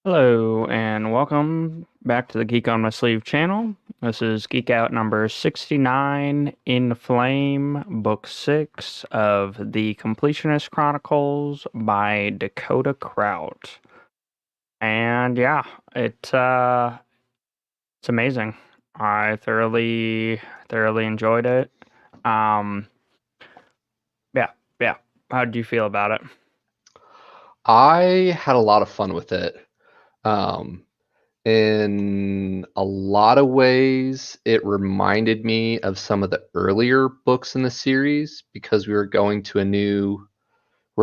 Hello, and welcome back to the Geek on My Sleeve channel. This is Geek Out number 69, Inflame, Book 6 of the Completionist Chronicles by Dakota Krout. And yeah, it's amazing. I thoroughly enjoyed it. Um, yeah, yeah. How did you feel about it? I had a lot of fun with it. Um, in a lot of ways, it reminded me of some of the earlier books in the series because we're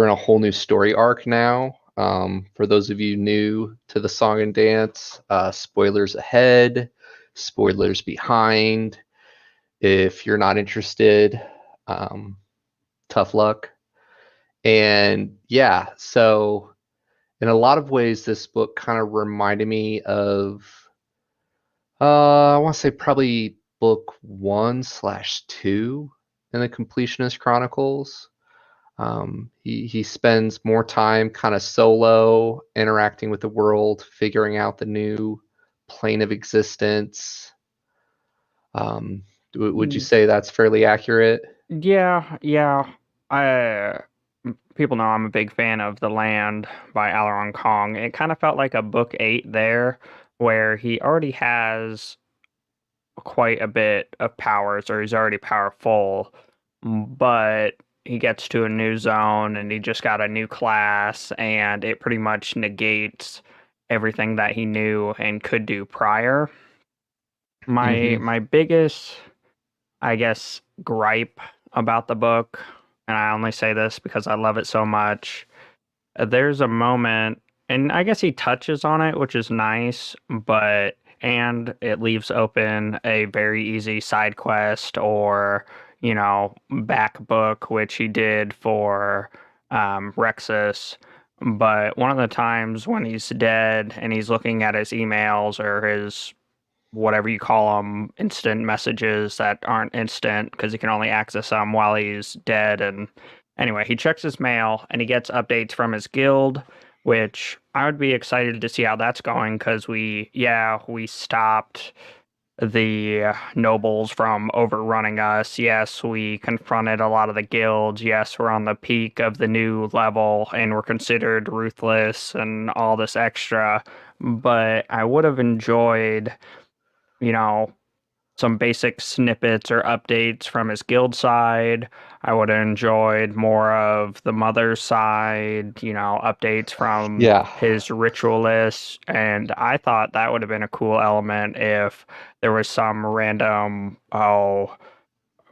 in a whole new story arc now. For those of you new to the Song and Dance, spoilers ahead, spoilers behind. If you're not interested, um, tough luck. And yeah, so in a lot of ways, this book kind of reminded me of, I want to say probably book 1/2 in the Completionist Chronicles. He spends more time kind of solo, interacting with the world, figuring out the new plane of existence. Um, would you Mm, say that's fairly accurate? Yeah, yeah. I People know I'm a big fan of The Land by Alaron Kong. It kind of felt like a book 8 there, where he already has quite a bit of powers, or he's already powerful, but he gets to a new zone and he just got a new class, and it pretty much negates everything that he knew and could do prior. Hmm. My biggest, I guess, gripe about the book, and I only say this because I love it so much. There's a moment, and I guess he touches on it, which is nice, and it leaves open a very easy side quest or, back book, which he did for Rexus. But one of the times when he's dead and he's looking at his emails or his whatever you call them, instant messages that aren't instant because he can only access them while he's dead. And anyway, he checks his mail and he gets updates from his guild, which I would be excited to see how that's going because we stopped the nobles from overrunning us. Yes, we confronted a lot of the guilds. Yes, we're on the peak of the new level and we're considered ruthless and all this extra. But I would have enjoyed, you know, some basic snippets or updates from his guild side. I would have enjoyed more of the mother's side, updates from Yeah. his ritualists. And I thought that would have been a cool element if there was some random,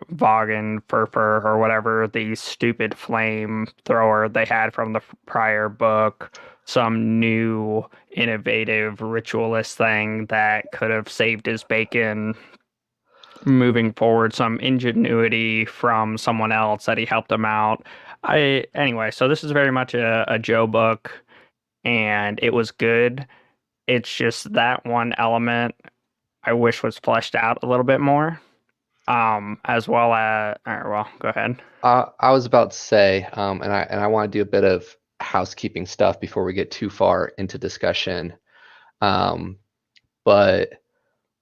Vaughan Furfur or whatever the stupid flame thrower they had from the prior book, some new innovative ritualist thing that could have saved his bacon moving forward, some ingenuity from someone else that he helped him out. I Anyway, so this is very much a Joe book, and it was good. It's just that one element I wish was fleshed out a little bit more. As well as, all right, well, go ahead. I was about to say, and I want to do a bit of housekeeping stuff before we get too far into discussion. Um, but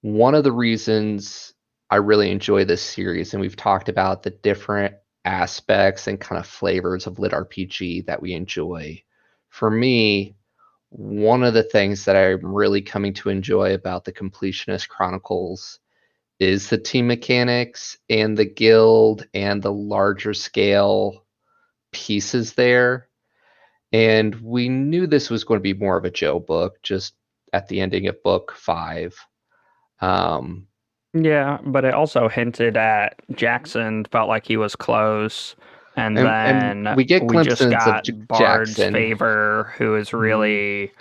one of the reasons I really enjoy this series, and we've talked about the different aspects and kind of flavors of lit RPG that we enjoy. For me, one of the things that I'm really coming to enjoy about the Completionist Chronicles is the team mechanics and the guild and the larger scale pieces there. And we knew this was going to be more of a Joe book just at the ending of book 5. Um, Yeah, but it also hinted at Jackson felt like he was close, and and then we get we just glimpses of got Bard's Jackson. favor, who is Mhm. really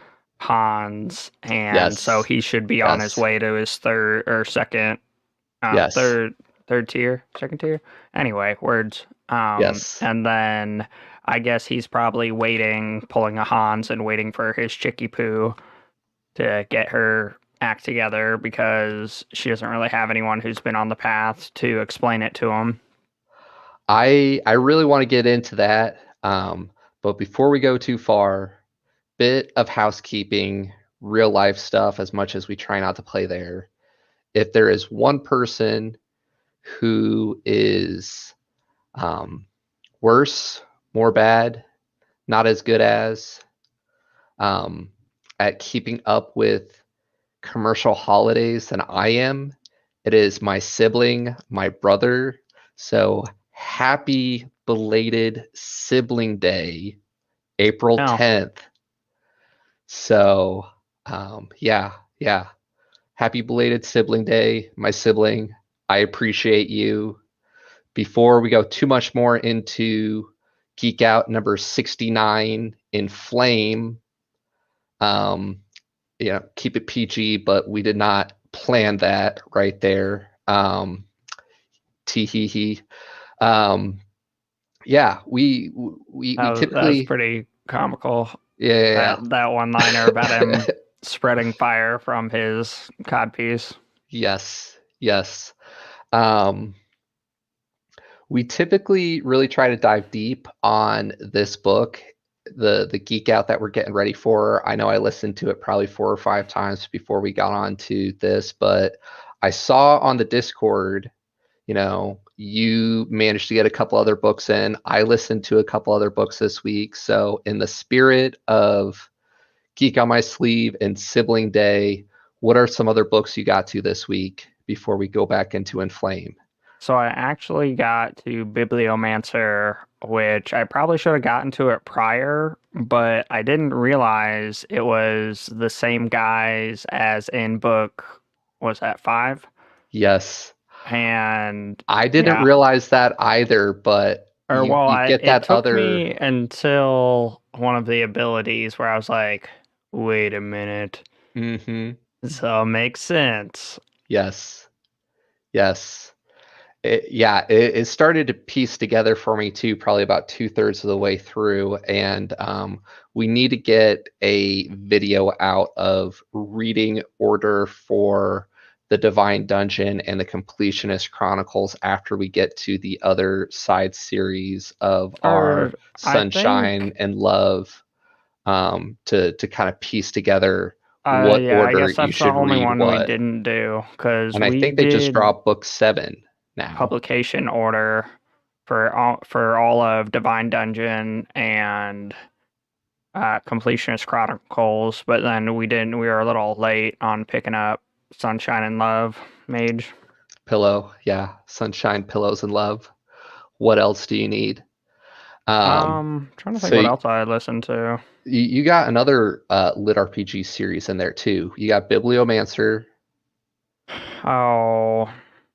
Hans, and so Yes. he should be on his Yes. way to his third or second, Yes. third tier, second tier. Anyway, words. Yes. And then I guess he's probably waiting, pulling a Hans and waiting for his Chicky Poo to get her act together because she doesn't really have anyone who's been on the path to explain it to him. I really want to get into that. But before we go too far, bit of housekeeping real life stuff as much as we try not to play there. If there is one person who is worse, more bad, not as good as um, at keeping up with commercial holidays than I am, it is my sibling, my brother. So happy belated sibling day, April Oh, 10th. So yeah, yeah. Happy belated sibling day, my sibling. I appreciate you. Before we go too much more into Geek Out number 69, Inflame, um, keep it PG, but we did not plan that right there. Tee hee hee. Um, yeah, we that was typically, pretty comical. yeah, That one liner about him spreading fire from his codpiece. yes, yes. Um, we typically really try to dive deep on this book, the Geek Out that we're getting ready for. I know I listened to it probably 4 or 5 times before we got on to this, but I saw on the Discord, you managed to get a couple other books in. I listened to a couple other books this week. So, in the spirit of Geek on My Sleeve and Sibling Day, what are some other books you got to this week before we go back into Inflame? So I actually got to Bibliomancer, which I probably should have gotten to it prior, but I didn't realize it was the same guys as in book, was that 5? Yes, And I didn't yeah, realize that either, but or well, you get it that took other. me until one of the abilities where I was like, wait a minute, Mm-hmm. so it makes sense. Yes, yes. It started to piece together for me too, probably about 2/3 of the way through. And we need to get a video out of reading order for the Divine Dungeon and the Completionist Chronicles after we get to the other side series of Or our I Sunshine think and Love, to kind of piece together what yeah, I order guess you that's the should only read one we what. didn't do because And I we think they just did dropped book 7 now. publication order for all of Divine Dungeon and Completionist Chronicles, but then we didn't. We were a little late on picking up Sunshine and Love Mage. Pillow, yeah, sunshine, pillows, and love. What else do you need? Trying to think So what you, else I listened to. you got another lit RPG series in there too. You got Bibliomancer. Oh,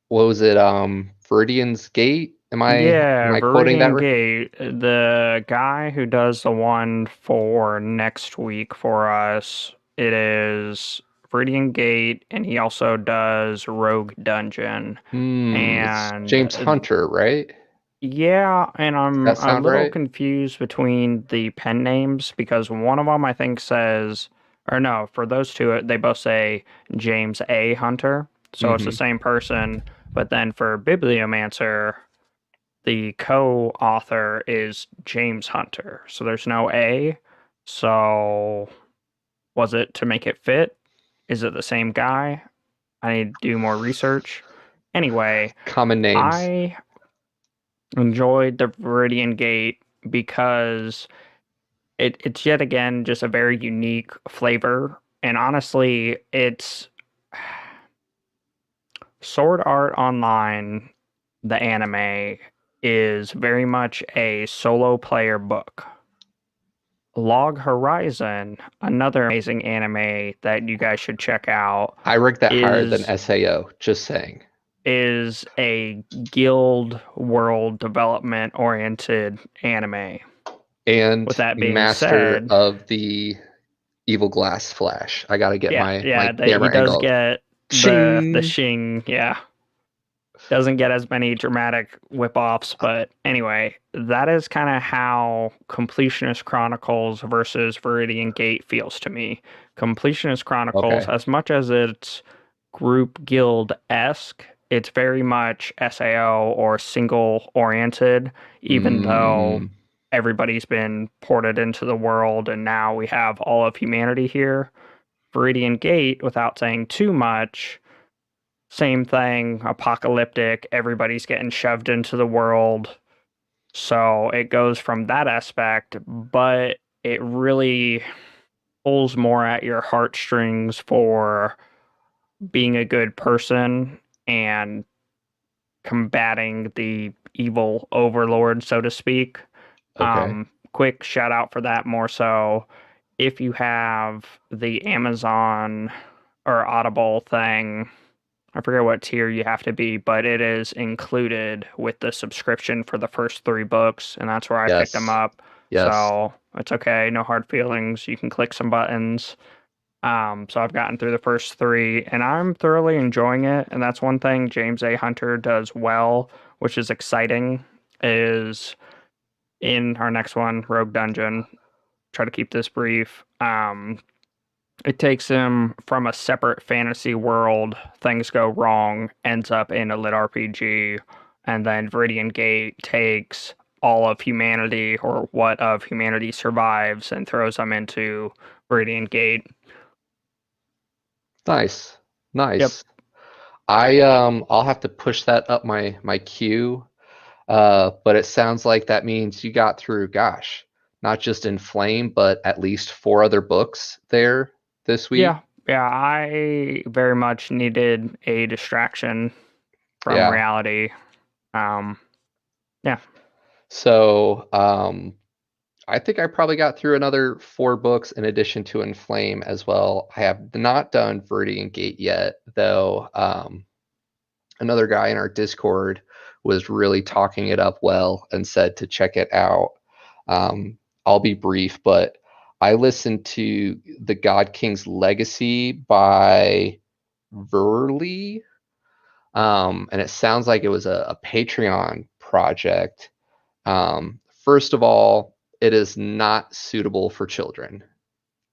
What was it? Viridian's Gate. Am yeah, I quoting that Viridian right? Gate, the guy who does the one for next week for us, it is Viridian Gate, and he also does Rogue Dungeon. It's And James Hunter, right? yeah, and Does I'm that a sound little right? confused between the pen names because one of them I think says, or no, for those two, they both say James A. Hunter. So it's the Mm-hmm. same person. But then for Bibliomancer, the co-author is James Hunter. So there's no A. So was it to make it fit? Is it the same guy? I need to do more research. Anyway, Common names. I enjoyed the Viridian Gate because it's yet again just a very unique flavor. And honestly, it's Sword Art Online, the anime, is very much a solo player book. Log Horizon, another amazing anime that you guys should check out, I rank that higher than is SAO. Just saying. is a guild world development oriented anime. And With that being master said, of the evil glass flash. I gotta get my he camera does angle. get the Shing. shing, yeah. Doesn't get as many dramatic whip offs, but anyway, that is kind of how Completionist Chronicles versus Viridian Gate feels to me. Completionist Chronicles, Okay. as much as it's group guild esque, it's very much SAO or single oriented, even though Mm, everybody's been ported into the world and now we have all of humanity here. Viridian Gate, without saying too much, same thing, apocalyptic, everybody's getting shoved into the world. So it goes from that aspect, but it really pulls more at your heartstrings for being a good person and combating the evil overlord, so to speak. Okay. Quick shout out for that more so. If you have the Amazon or Audible thing, I forget what tier you have to be, but it is included with the subscription for the first three books, and that's where I picked them Yes. up. Yes. So it's okay, no hard feelings. You can click some buttons. So I've gotten through the first three, and I'm thoroughly enjoying it. And that's one thing James A. Hunter does well, which is exciting, is in our next one, Rogue Dungeon. Try to keep this brief. It takes him from a separate fantasy world, things go wrong, ends up in a lit RPG, and then Viridian Gate takes all of humanity or what of humanity survives and throws them into Viridian Gate. Nice. Yep. Nice. I'll have to push that up my queue. But it sounds like that means you got through, gosh, not just Inflame, but at least 4 other books there this week. Yeah. Yeah. I very much needed a distraction from Yeah. reality. Um, yeah. So, I think I probably got through another 4 books in addition to Inflame as well. I have not done Viridian Gate yet, though. Another guy in our Discord was really talking it up well and said to check it out. I'll be brief, but I listened to The God King's Legacy by Verley, and it sounds like it was a Patreon project. First of all, it is not suitable for children,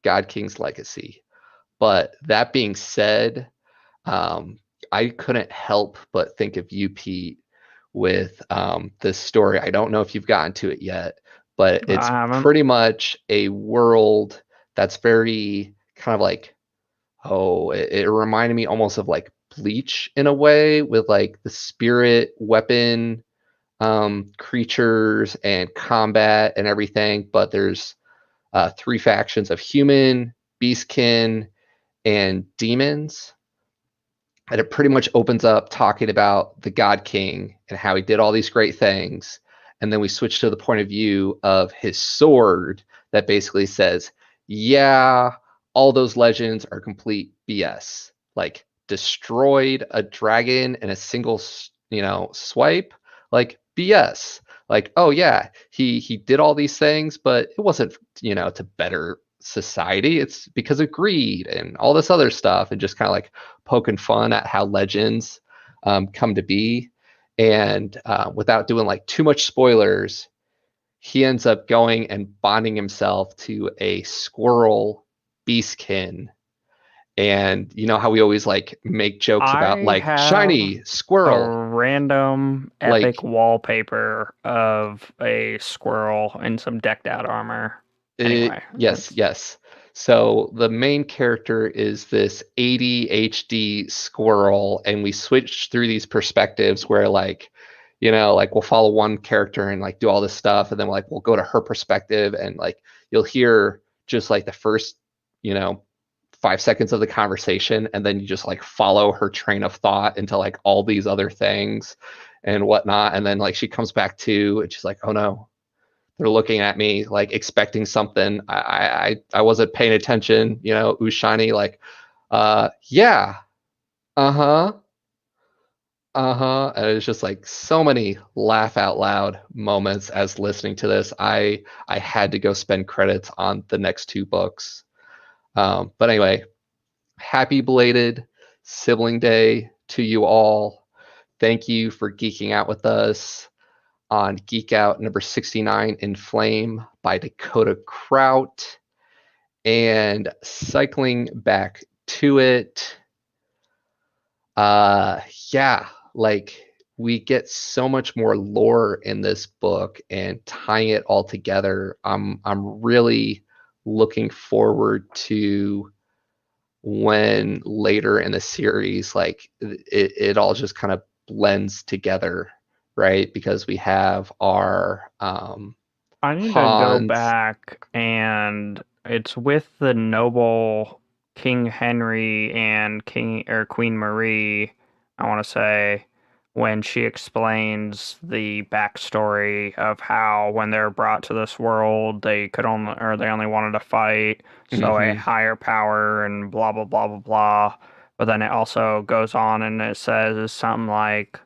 God King's Legacy. But that being said, um, I couldn't help but think of you, Pete, with this story. I don't know if you've gotten to it yet, but I it's haven't. pretty much a world that's very kind of like, oh, it reminded me almost of like Bleach in a way, with like the spirit weapon creatures and combat and everything. But there's 3 factions of human, beastkin, and demons, and it pretty much opens up talking about the God King and how he did all these great things. And then we switch to the point of view of his sword that basically says, yeah, all those legends are complete BS. Like, destroyed a dragon in a single, swipe. Like, BS. Like, oh yeah, he did all these things, but it wasn't, to better society. It's because of greed and all this other stuff, and just kind of like poking fun at how legends come to be. And without doing like too much spoilers, he ends up going and bonding himself to a squirrel beastkin. And you know how we always like make jokes about I like have shiny a squirrel, random epic like wallpaper of a squirrel in some decked out armor. Anyway, yes, that's yes. So the main character is this ADHD squirrel, and we switch through these perspectives where, like, like we'll follow one character and like do all this stuff, and then like we'll go to her perspective, and like you'll hear just like the first, you know, 5 seconds of the conversation, and then you just like follow her train of thought into like all these other things and whatnot, and then like she comes back to, and she's like, oh no, they're looking at me like expecting something. I wasn't paying attention, ooh shiny, like, yeah, uh-huh, uh-huh. And it's just like so many laugh out loud moments as listening to this. I had to go spend credits on the next 2 books. But anyway, happy belated sibling day to you all. Thank you for geeking out with us on Geek Out number 69, Inflame by Dakota Krout. And cycling back to it, uh, yeah, like we get so much more lore in this book, and tying it all together, I'm really looking forward to when later in the series, like it all just kind of blends together, right? Because we have our I need to go Hans. back, and it's with the noble King Henry and King or Queen Marie, I want to say, when she explains the backstory of how when they're brought to this world, they could only or they only wanted to fight, so a Mhm. higher power and blah blah blah blah blah. But then it also goes on and it says something like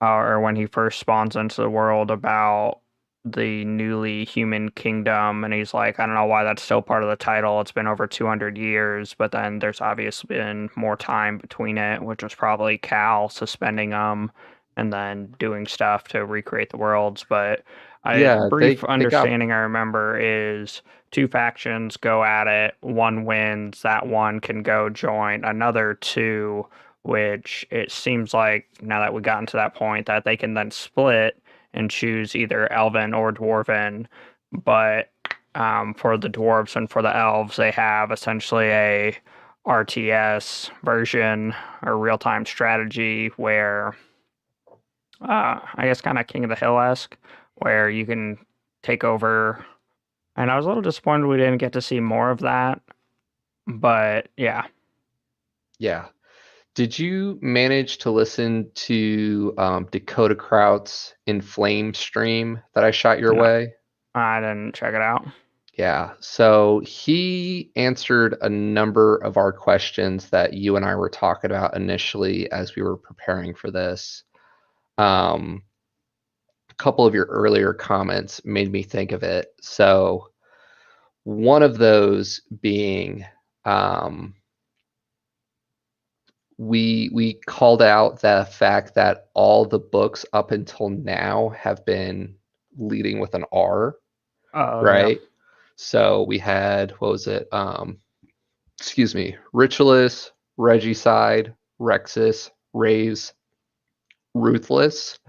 or when he first spawns into the world about the newly human kingdom and he's like, I don't know why that's still part of the title, it's been over 200 years, but then there's obviously been more time between it, which was probably Cal suspending them and then doing stuff to recreate the worlds. But I Yeah, brief they got. understanding I remember is two factions go at it, one wins, that one can go join another two, which it seems like now that we've gotten to that point that they can then split and choose either Elven or Dwarven. But for the dwarves and for the elves, they have essentially a RTS version or real-time strategy where I guess kind of King of the Hill esque, where you can take over. And I was a little disappointed we didn't get to see more of that, but yeah, Yeah. Did you manage to listen to Dakota Krout's Inflame stream that I shot your no, way? I didn't check it out. Yeah. So he answered a number of our questions that you and I were talking about initially as we were preparing for this. A couple of your earlier comments made me think of it. So one of those being um, we called out the fact that all the books up until now have been leading with an R, Oh yeah. right? So we had, what was it? Excuse me, Ritualist, Regicide, Rexus, Raves, Ruthless,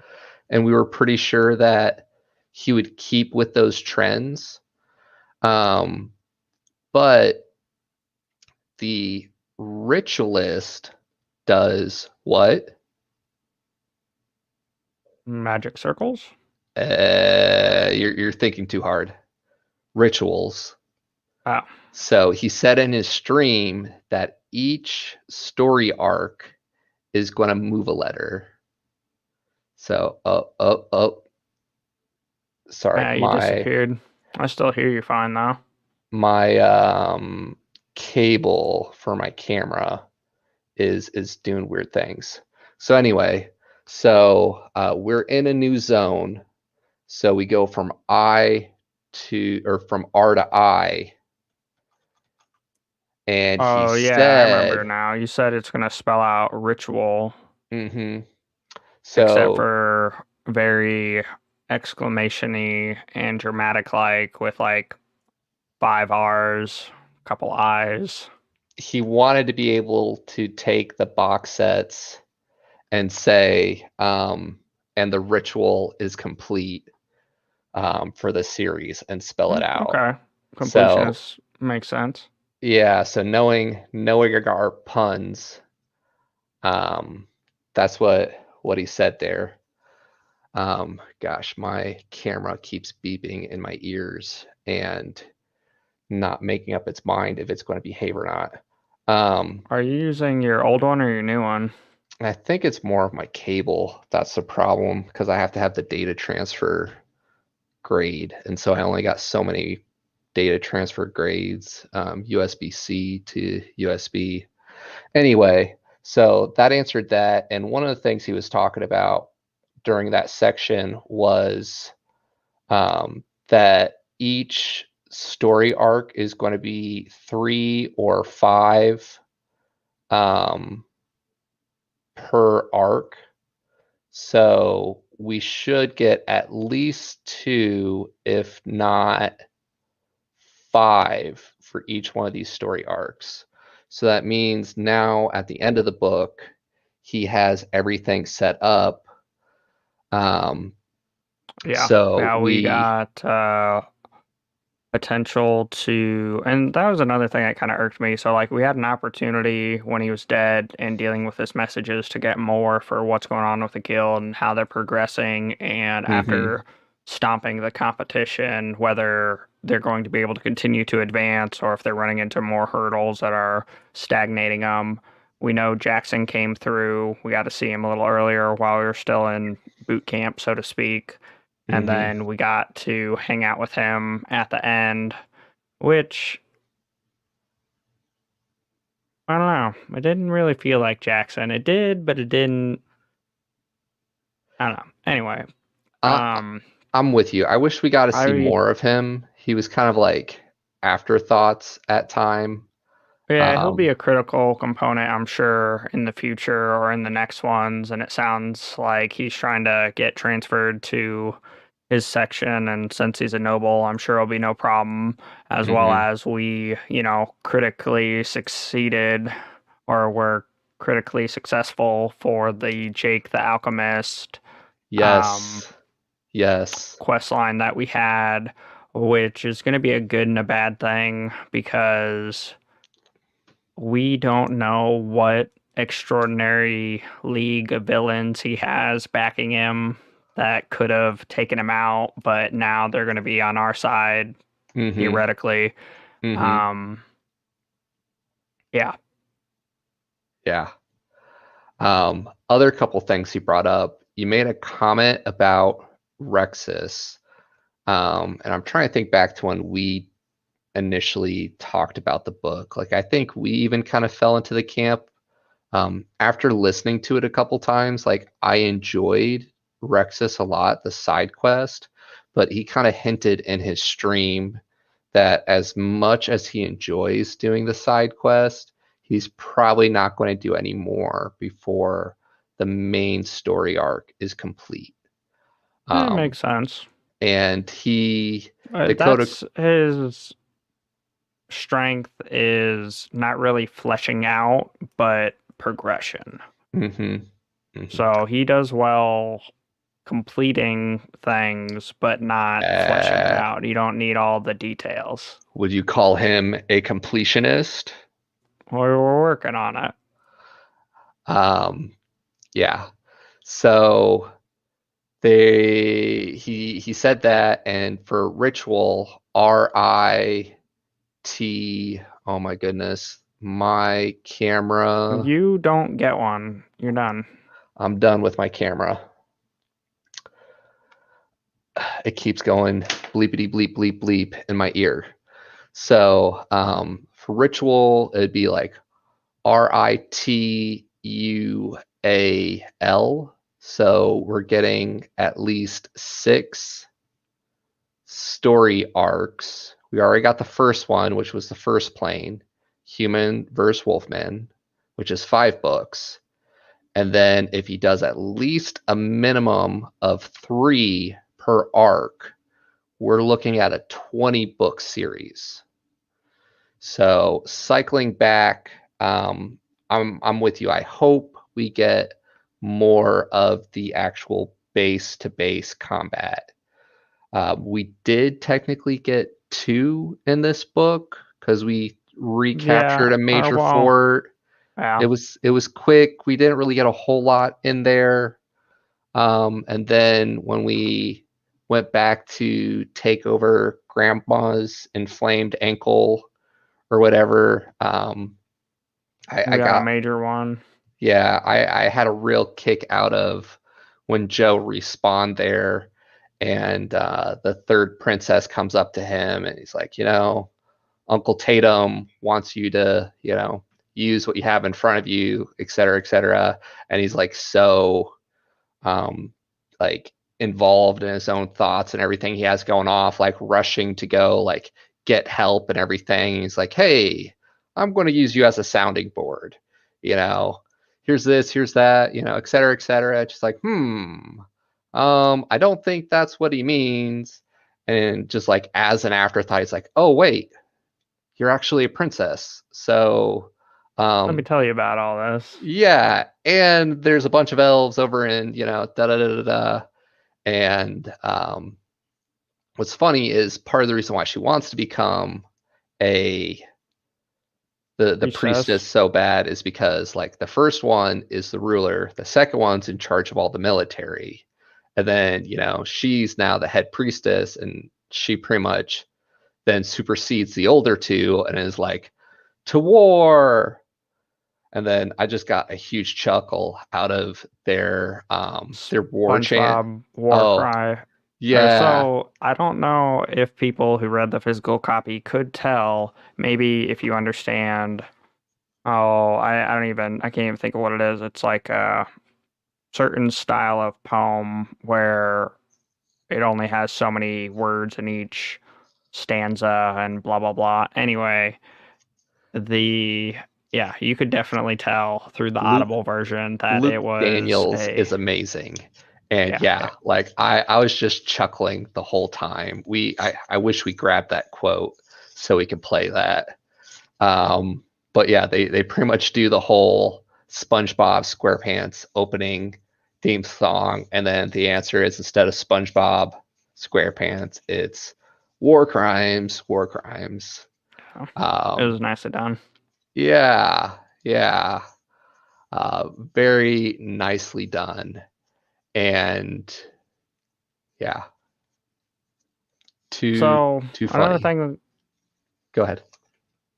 and we were pretty sure that he would keep with those trends. Um, but the Ritualist does what? Magic circles? You're thinking too hard. Rituals. Oh, So he said in his stream that each story arc is going to move a letter. So, sorry, you disappeared. I still hear you fine though. my cable for my camera is doing weird things. So anyway, so we're in a new zone. So we go from I to or from R to I, and he Oh yeah, I remember said, now. You said it's gonna spell out ritual, mm-hmm. except So for very exclamation-y and dramatic like with like five R's, couple I's. he wanted to be able to take the box sets and say, and the ritual is complete for the series and spell it out. Okay. So Completionist makes sense. yeah, so knowing our puns, um, that's what he said there. Gosh, my camera keeps beeping in my ears and not making up its mind if it's going to behave or not. Are you using your old one or your new one? I think it's more of my cable that's the problem because I have to have the data transfer grade, and so I only got so many data transfer grades, USB-C to USB. Anyway, so that answered that, and one of the things he was talking about during that section was that each story arc is going to be 3 or 5 um, per arc. So we should get at least 2, if not 5, for each one of these story arcs. So that means now at the end of the book, he has everything set up. Um, Yeah. so Yeah, we we got potential to, and that was another thing that kind of irked me. So, like, we had an opportunity when he was dead and dealing with his messages to get more for what's going on with the guild and how they're progressing. And Mm-hmm. after stomping the competition, whether they're going to be able to continue to advance or if they're running into more hurdles that are stagnating them. We know Jackson came through. We got to see him a little earlier while we were still in boot camp, so to speak. And Mm-hmm. then we got to hang out with him at the end, which I don't know. It didn't really feel like Jackson. It did, but it didn't. I don't know. Anyway, I, um, I'm with you. I wish we got to see I more of him. He was kind of like afterthoughts at time. yeah, he'll be Um, a critical component, I'm sure, in the future or in the next ones. And it sounds like he's trying to get transferred to his section. And since he's a noble, I'm sure it'll be no problem, as well mhm. as we, critically succeeded or were critically successful for the Jake the Alchemist um, Yes. Yes. quest line that we had, which is going to be a good and a bad thing because we don't know what extraordinary league of villains he has backing him that could have taken him out, but now they're going to be on our side Mhm. theoretically. Mhm. Um, yeah, Yeah. Other couple things he brought up. You made a comment about Rexus. And I'm trying to think back to when we initially talked about the book. Like I think we even kind of fell into the camp. After listening to it a couple times, like I enjoyed Rexus a lot, the side quest, but he kind of hinted in his stream that as much as he enjoys doing the side quest, he's probably not going to do any more before the main story arc is complete. that Um, makes sense. and he, Dakota, That's his strength is not really fleshing out, but progression. hmm hmm So he does well completing things, but not fleshing it uh, out. You don't need all the details. would you call him a completionist? We're working on it. Um, yeah. So he said that, and for ritual, RIT. Oh my goodness, my camera. You don't get one. You're done. I'm done with my camera. It keeps going bleepity bleep bleep bleep in my ear. So for ritual, it'd be like RITUAL. So we're getting at least 6 story arcs. We already got the first one, which was the first plane, Human versus Wolfman, which is 5 books. And then if he does at least a minimum of 3 per arc, we're looking at a 20-book series. So cycling back, I'm with you. I hope we get more of the actual base to base combat. We did technically get 2 in this book because we Yeah, recaptured a or major well, fort. yeah. It was quick. We didn't really get a whole lot in there. And then when we went back to take over Grandma's inflamed ankle or whatever, We I got a got major one. yeah, I had a real kick out of when Joe respawned there, and the third princess comes up to him and he's like, Uncle Tatum wants you to, use what you have in front of you, et cetera, et cetera. And he's like so um like involved in his own thoughts and everything he has going off, like rushing to go like get help and everything. And he's like, hey, I'm going to use you as a sounding board, you know, here's this, here's that, et cetera, et cetera. Just like, I don't think that's what he means. And just like as an afterthought, he's like, oh wait, you're actually a princess. So Let me um tell you about all this. yeah, and there's a bunch of elves over in, da da da da da, and what's funny is part of the reason why she wants to become a the priestess Priestess. so bad is because like the first one is the ruler, the second one's in charge of all the military, and then she's now the head priestess, and she pretty much then supersedes the older two and is like, to war. And then I just got a huge chuckle out of their war chant. SpongeBob war Oh cry. yeah. So I don't know if people who read the physical copy could tell. Maybe if you understand. Oh, I can't even think of what it is. It's like a certain style of poem where it only has so many words in each stanza and blah blah blah. Anyway, the yeah, you could definitely tell through the Luke audible version that Luke it was Daniels a is amazing. And yeah. yeah, like I was just chuckling the whole time. I wish we grabbed that quote so we could play that. But yeah, they pretty much do the whole SpongeBob SquarePants opening theme song, and then the answer is, instead of SpongeBob SquarePants, it's war crimes, war crimes. It was Um, nicely done. yeah, yeah, very nicely done, and yeah, too So too another funny. thing Go ahead.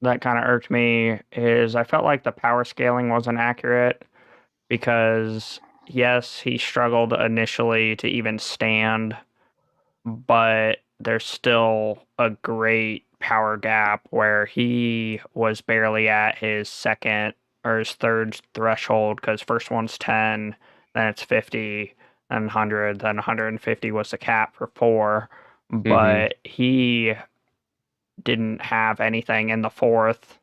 that kind of irked me is I felt like the power scaling wasn't accurate because yes, he struggled initially to even stand, but there's still a great power gap where he was barely at his second or his third threshold because first one's 10, then it's 50, then 100, then 150 was the cap for 4, Mm-hmm. but he didn't have anything in the fourth.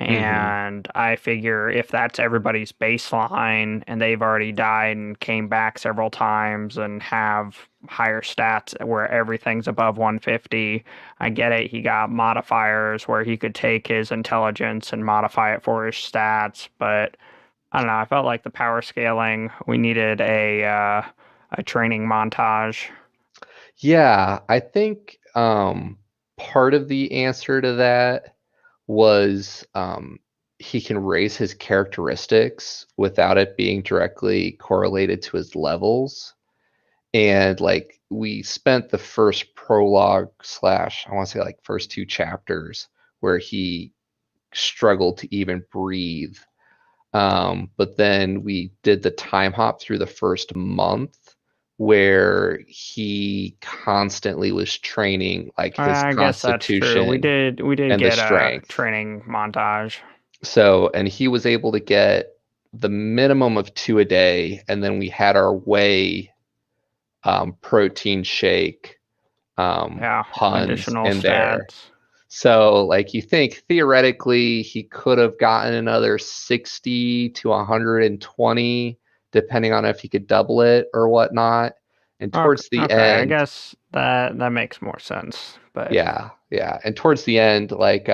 Mm-hmm. And I figure if that's everybody's baseline and they've already died and came back several times and have higher stats where everything's above 150, I get it. He got modifiers where he could take his intelligence and modify it for his stats. But I don't know. I felt like the power scaling, we needed a training montage. Yeah, I think part of the answer to that was he can raise his characteristics without it being directly correlated to his levels. And like we spent the first prologue slash, I want to say like first two chapters where he struggled to even breathe. But then we did the time hop through the first month where he constantly was training like his I guess that's true. We constitution did we did and the get a strength. training montage. So, and he was able to get the minimum of 2 a day, and then we had our whey protein shake Yeah, puns additional in there. stats. So, like, you think theoretically he could have gotten another 60 to 120, depending on if he could double it or whatnot. And Okay, towards the okay, I end, guess that makes more sense. But yeah, yeah. And towards the end, like,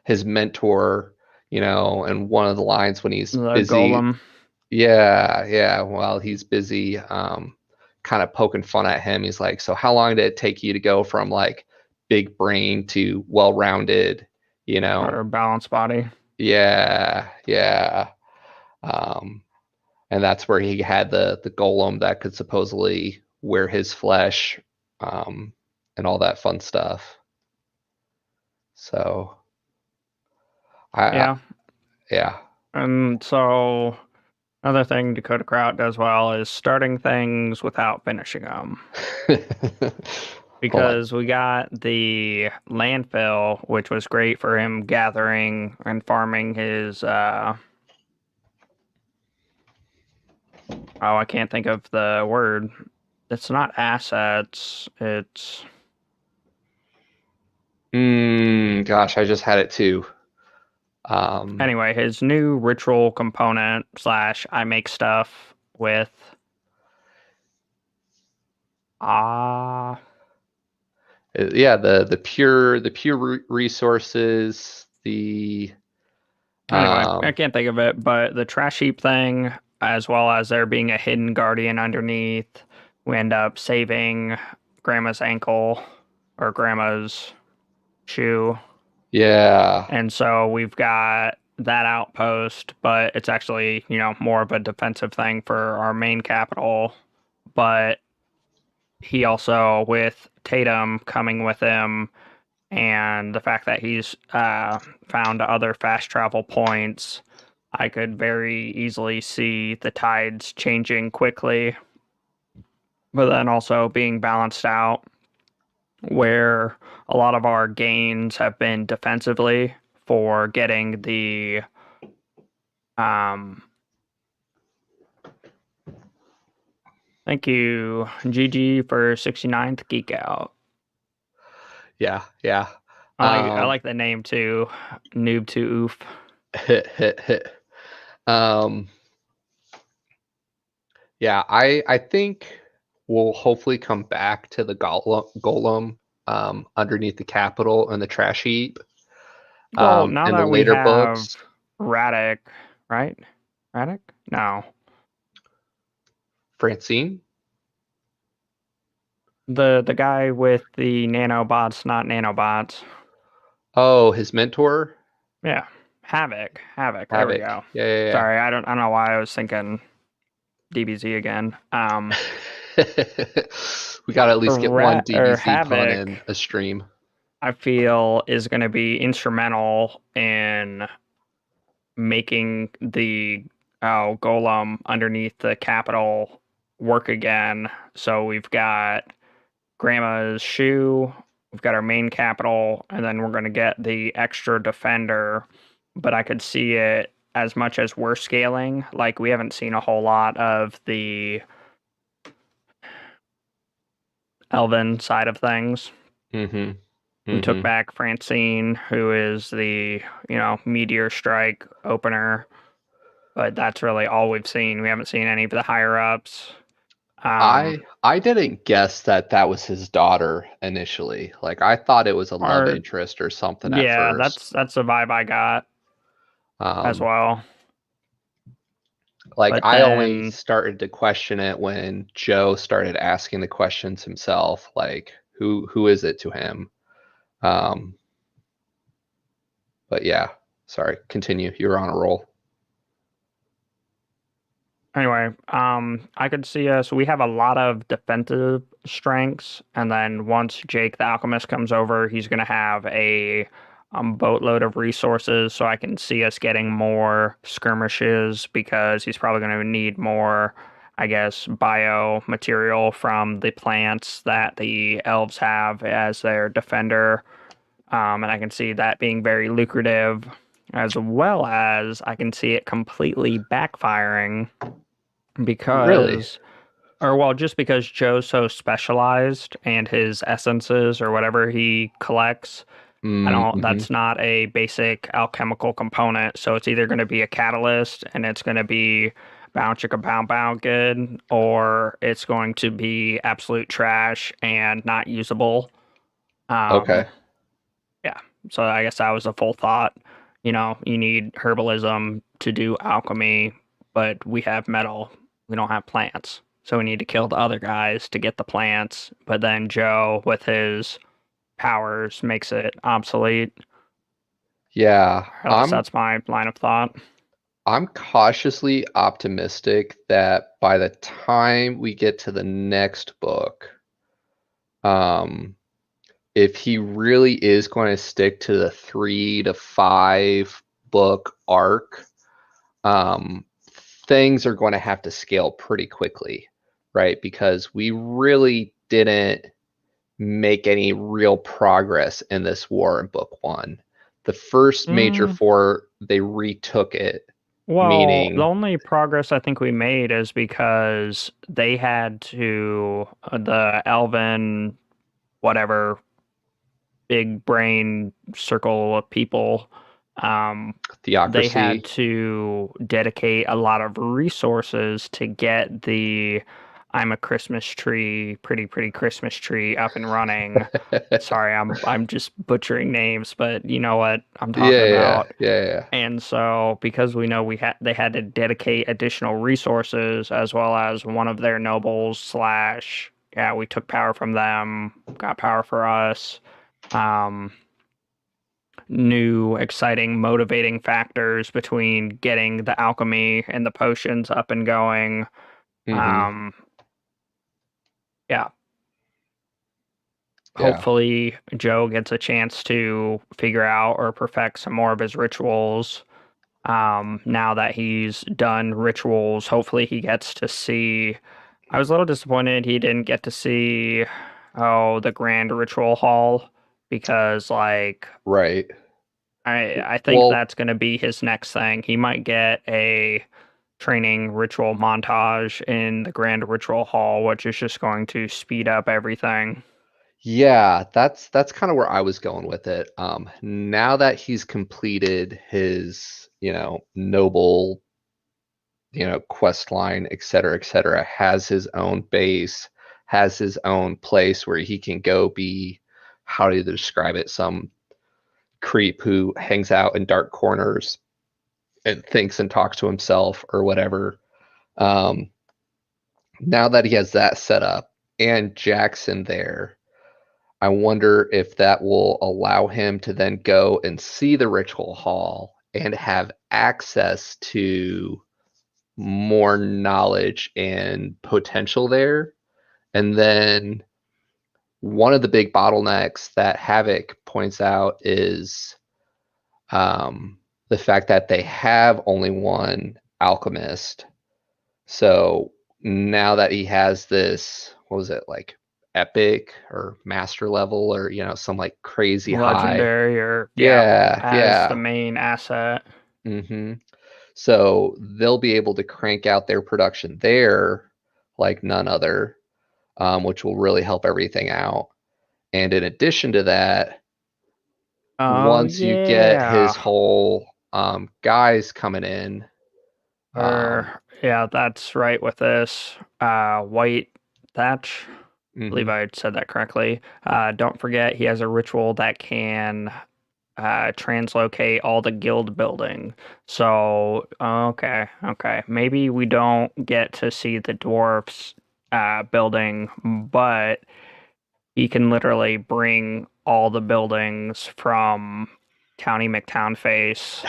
his mentor, and one of the lines when he's the busy, golem, yeah, yeah, while he's busy, kind of poking fun at him, he's like, so how long did it take you to go from like big brain to well-rounded, you know? or balanced body. Yeah, yeah. Um, and that's where he had the golem that could supposedly wear his flesh, and all that fun stuff. So I Yeah, yeah. and so another thing Dakota Krout does well is starting things without finishing them. Hold on. Because we got the landfill, which was great for him gathering and farming his oh, I can't think of the word. It's not assets, it's Gosh, I just had it too. Um, anyway, his new ritual component slash I make stuff with ah yeah, the pure resources, the anyway, I um, can't think of it, but the trash heap thing, as well as there being a hidden guardian underneath, we end up saving grandma's ankle or grandma's shoe. Yeah. And so we've got that outpost, but it's actually, more of a defensive thing for our main capital. But he also, with Tatum coming with him and the fact that he's found other fast travel points, I could very easily see the tides changing quickly, but then also being balanced out where a lot of our gains have been defensively for getting the thank you GG for 69th Geek Out. Yeah. Yeah. I like the name too, Noob to Oof. Hit. Um, yeah, I think we'll hopefully come back to the golem underneath the Capitol and the trash heap Well, now in the that we later have books. Radek, right? Radek? No. Francine? The guy with the nanobots, not nanobots. Oh, his mentor? Yeah. Havoc. Havoc. There we Havoc. go. Yeah. Sorry, I don't know why I was thinking DBZ again. We got to at least get one Rat or DBZ pun Havoc, in a stream. I feel is going to be instrumental in making the golem underneath the capital work again. So we've got grandma's shoe, we've got our main capital, and then we're going to get the extra defender. But I could see it as much as we're scaling. Like, we haven't seen a whole lot of the elven side of things. Mm-hmm. We took Mm-hmm. back Francine, who is the, meteor strike opener, but that's really all we've seen. We haven't seen any of the higher ups. I didn't guess that that was his daughter initially. Like I thought it was a love Or interest or something at yeah, first. that's the vibe I got as Um, well. like But I only then, started to question it when Joe started asking the questions himself, like who is it to him? Um, but yeah, sorry, continue. You were on a roll. anyway, I could see us. We have a lot of defensive strengths, and then once Jake the Alchemist comes over, he's going to have a boatload of resources. So I can see us getting more skirmishes because he's probably going to need more, I guess, bio material from the plants that the elves have as their defender. And I can see that being very lucrative, as well as I can see it completely backfiring Really? because, or well, just because Joe's so specialized and his essences or whatever he collects, Mm-hmm. that's not a basic alchemical component. So it's either going to be a catalyst and it's going to be bow chicka bow good, or it's going to be absolute trash and not usable. Um, Okay. yeah. So I guess that was a full thought. You need herbalism to do alchemy, but we have metal. We don't have plants. So we need to kill the other guys to get the plants. But then Joe, with his powers, makes it obsolete. Yeah, Or at least that's my line of thought. I'm cautiously optimistic that by the time we get to the next book, um, if he really is going to stick to the 3 to 5 book arc, um, things are going to have to scale pretty quickly, right? Because we really didn't make any real progress in this war in book 1. The first major Mm, 4, they retook it, well, the meaning only progress I think we made is because they had to, the Elven, whatever, big brain circle of people, um, they had theocracy. to dedicate a lot of resources to get the I'm a Christmas tree, pretty Christmas tree up and running. Sorry, I'm just butchering names, but you know what I'm talking about. Yeah. And so, because we know they had to dedicate additional resources, as well as one of their nobles slash yeah, we took power from them, got power for us. Um, New, exciting, motivating factors between getting the alchemy and the potions up and going. Mm-hmm. Um, yeah, Yeah. hopefully Joe gets a chance to figure out or perfect some more of his rituals. Now that he's done rituals, hopefully he gets to see. I was a little disappointed he didn't get to see, the grand ritual hall because, like, Right. I think Well, that's going to be his next thing. He might get a training ritual montage in the grand ritual hall, which is just going to speed up everything. yeah, that's kind of where I was going with it. Now that he's completed his, noble, quest line, et cetera, has his own base, has his own place where he can go be, how do you describe it, some creep who hangs out in dark corners and thinks and talks to himself or whatever. Um, Now that he has that set up and Jackson there, I wonder if that will allow him to then go and see the ritual hall and have access to more knowledge and potential there. And then one of the big bottlenecks that Havoc points out is the fact that they have only one alchemist. So now that he has this, what was it, like epic or master level or, some like crazy high. Legendary, or yeah, Yeah, as the yeah. main asset. hmm So they'll be able to crank out their production there like none other, which will really help everything out. And in addition to that, Oh once you get his yeah. whole guys coming in, um, Or yeah, that's right with this. White Thatch. I believe mhm. I said that correctly. Don't forget he has a ritual that can translocate all the guild building. So, okay, okay. Maybe we don't get to see the dwarfs building, but he can literally bring all the buildings from County McTownface.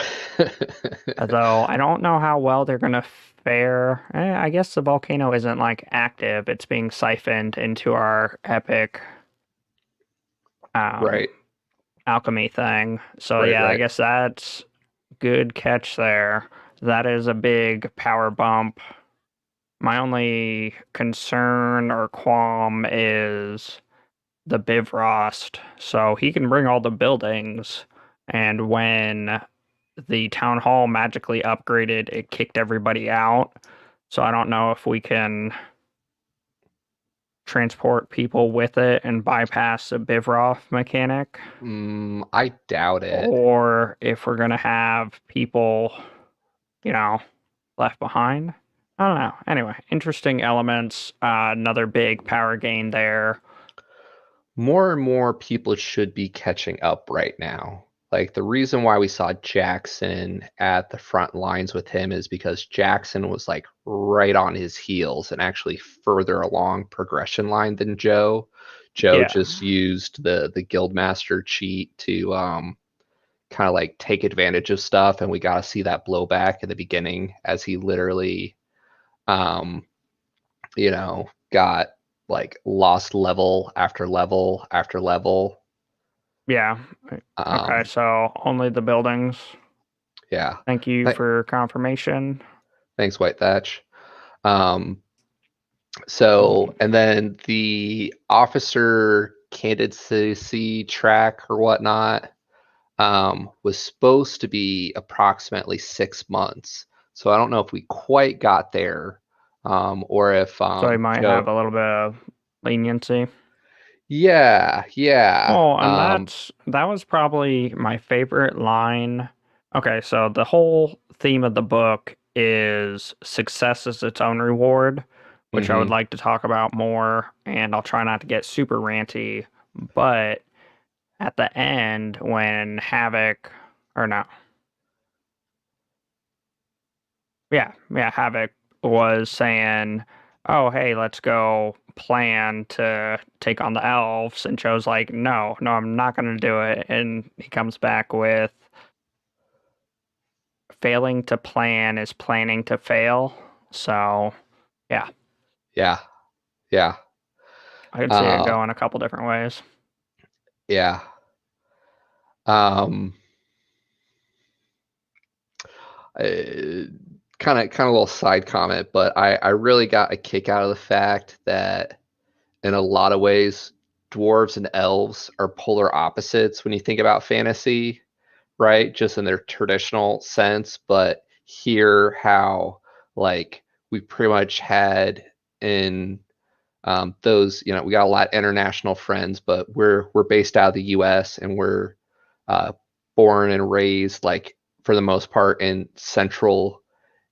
Although I don't know how well they're gonna fare. I guess the volcano isn't like active. It's being siphoned into our epic um Right, alchemy thing. So right, yeah, I right. guess that's good catch there. That is a big power bump. My only concern or qualm is the Bifrost. So he can bring all the buildings, and when the town hall magically upgraded, it kicked everybody out. So I don't know if we can transport people with it and bypass the Bifrost mechanic, I doubt it. or if we're gonna have people, you know, left behind. I don't know. Anyway, interesting elements. Another big power gain there. More and more people should be catching up right now. Like the reason why we saw Jackson at the front lines with him is because Jackson was like right on his heels and actually further along progression line than Joe. Joe Yeah, just used the Guildmaster cheat to kind of like take advantage of stuff, and we got to see that blowback in the beginning as he literally um got like lost level after level after level. yeah. Okay, Um, so only the buildings. yeah. Thank you Th- for confirmation. Thanks, White Thatch. Um, so, and then the officer candidacy track or whatnot was supposed to be approximately 6 months. So I don't know if we quite got there, or if So he might have Joe. a little bit of leniency. Yeah, yeah. Oh, and that was probably my favorite line. Okay, so the whole theme of the book is success is its own reward, which I would hmm like to talk about more, and I'll try not to get super ranty, but at the end when Havoc, or no, yeah, Havoc was saying, oh, hey, let's go plan to take on the elves. And Joe's like, no, no, I'm not going to do it. And he comes back with failing to plan is planning to fail. So, yeah, Yeah, yeah, I could see it uh, going a couple different ways. yeah. Um, kind of a little side comment, but I really got a kick out of the fact that in a lot of ways, dwarves and elves are polar opposites when you think about fantasy, right? Just in their traditional sense, but here how like we pretty much had in those, we got a lot of international friends, but we're based out of the U.S. and we're uh, born and raised like for the most part in central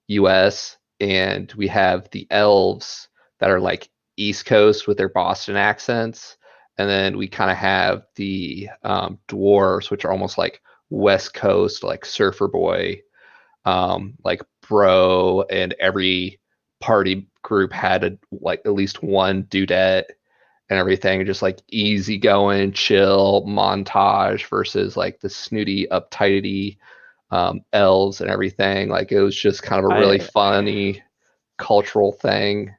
U.S. and we have the elves that are like East Coast with their Boston accents, and then we kind of have the dwarves, which are almost like West Coast, like Surfer Boy, like Bro, and every party group had like at least one dudette and everything, just like easy going, chill montage versus like the snooty, uptighty elves and everything. Like it was just kind of a really I funny cultural thing.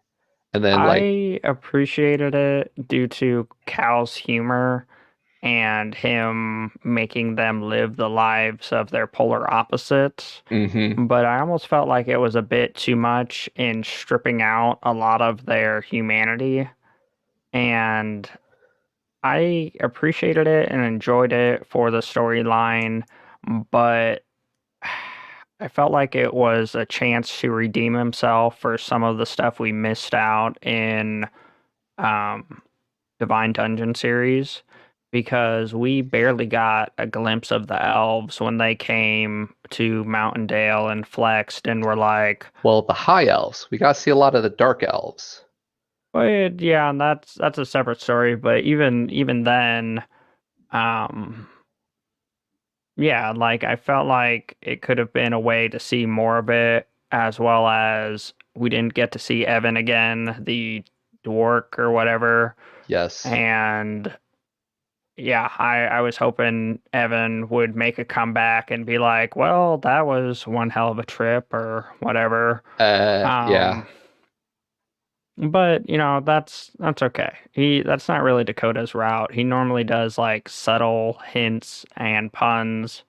And then like, I appreciated it due to Cal's humor and him making them live the lives of their polar opposites. mm-hmm, But I almost felt like it was a bit too much in stripping out a lot of their humanity. And I appreciated it and enjoyed it for the storyline, but I felt like it was a chance to redeem himself for some of the stuff we missed out in um, Divine Dungeon series because we barely got a glimpse of the elves when they came to Mountaindale and flexed and were like, well, the high elves, we got to see a lot of the dark elves. but yeah, and that's a separate story. But even then, um, yeah, like I felt like it could have been a way to see more of it, as well as we didn't get to see Evan again, the dwarf or whatever. Yes. And yeah, I was hoping Evan would make a comeback and be like, well, that was one hell of a trip or whatever. Yeah. Um, but that's okay. That's not really Dakota's route. He normally does like subtle hints and puns.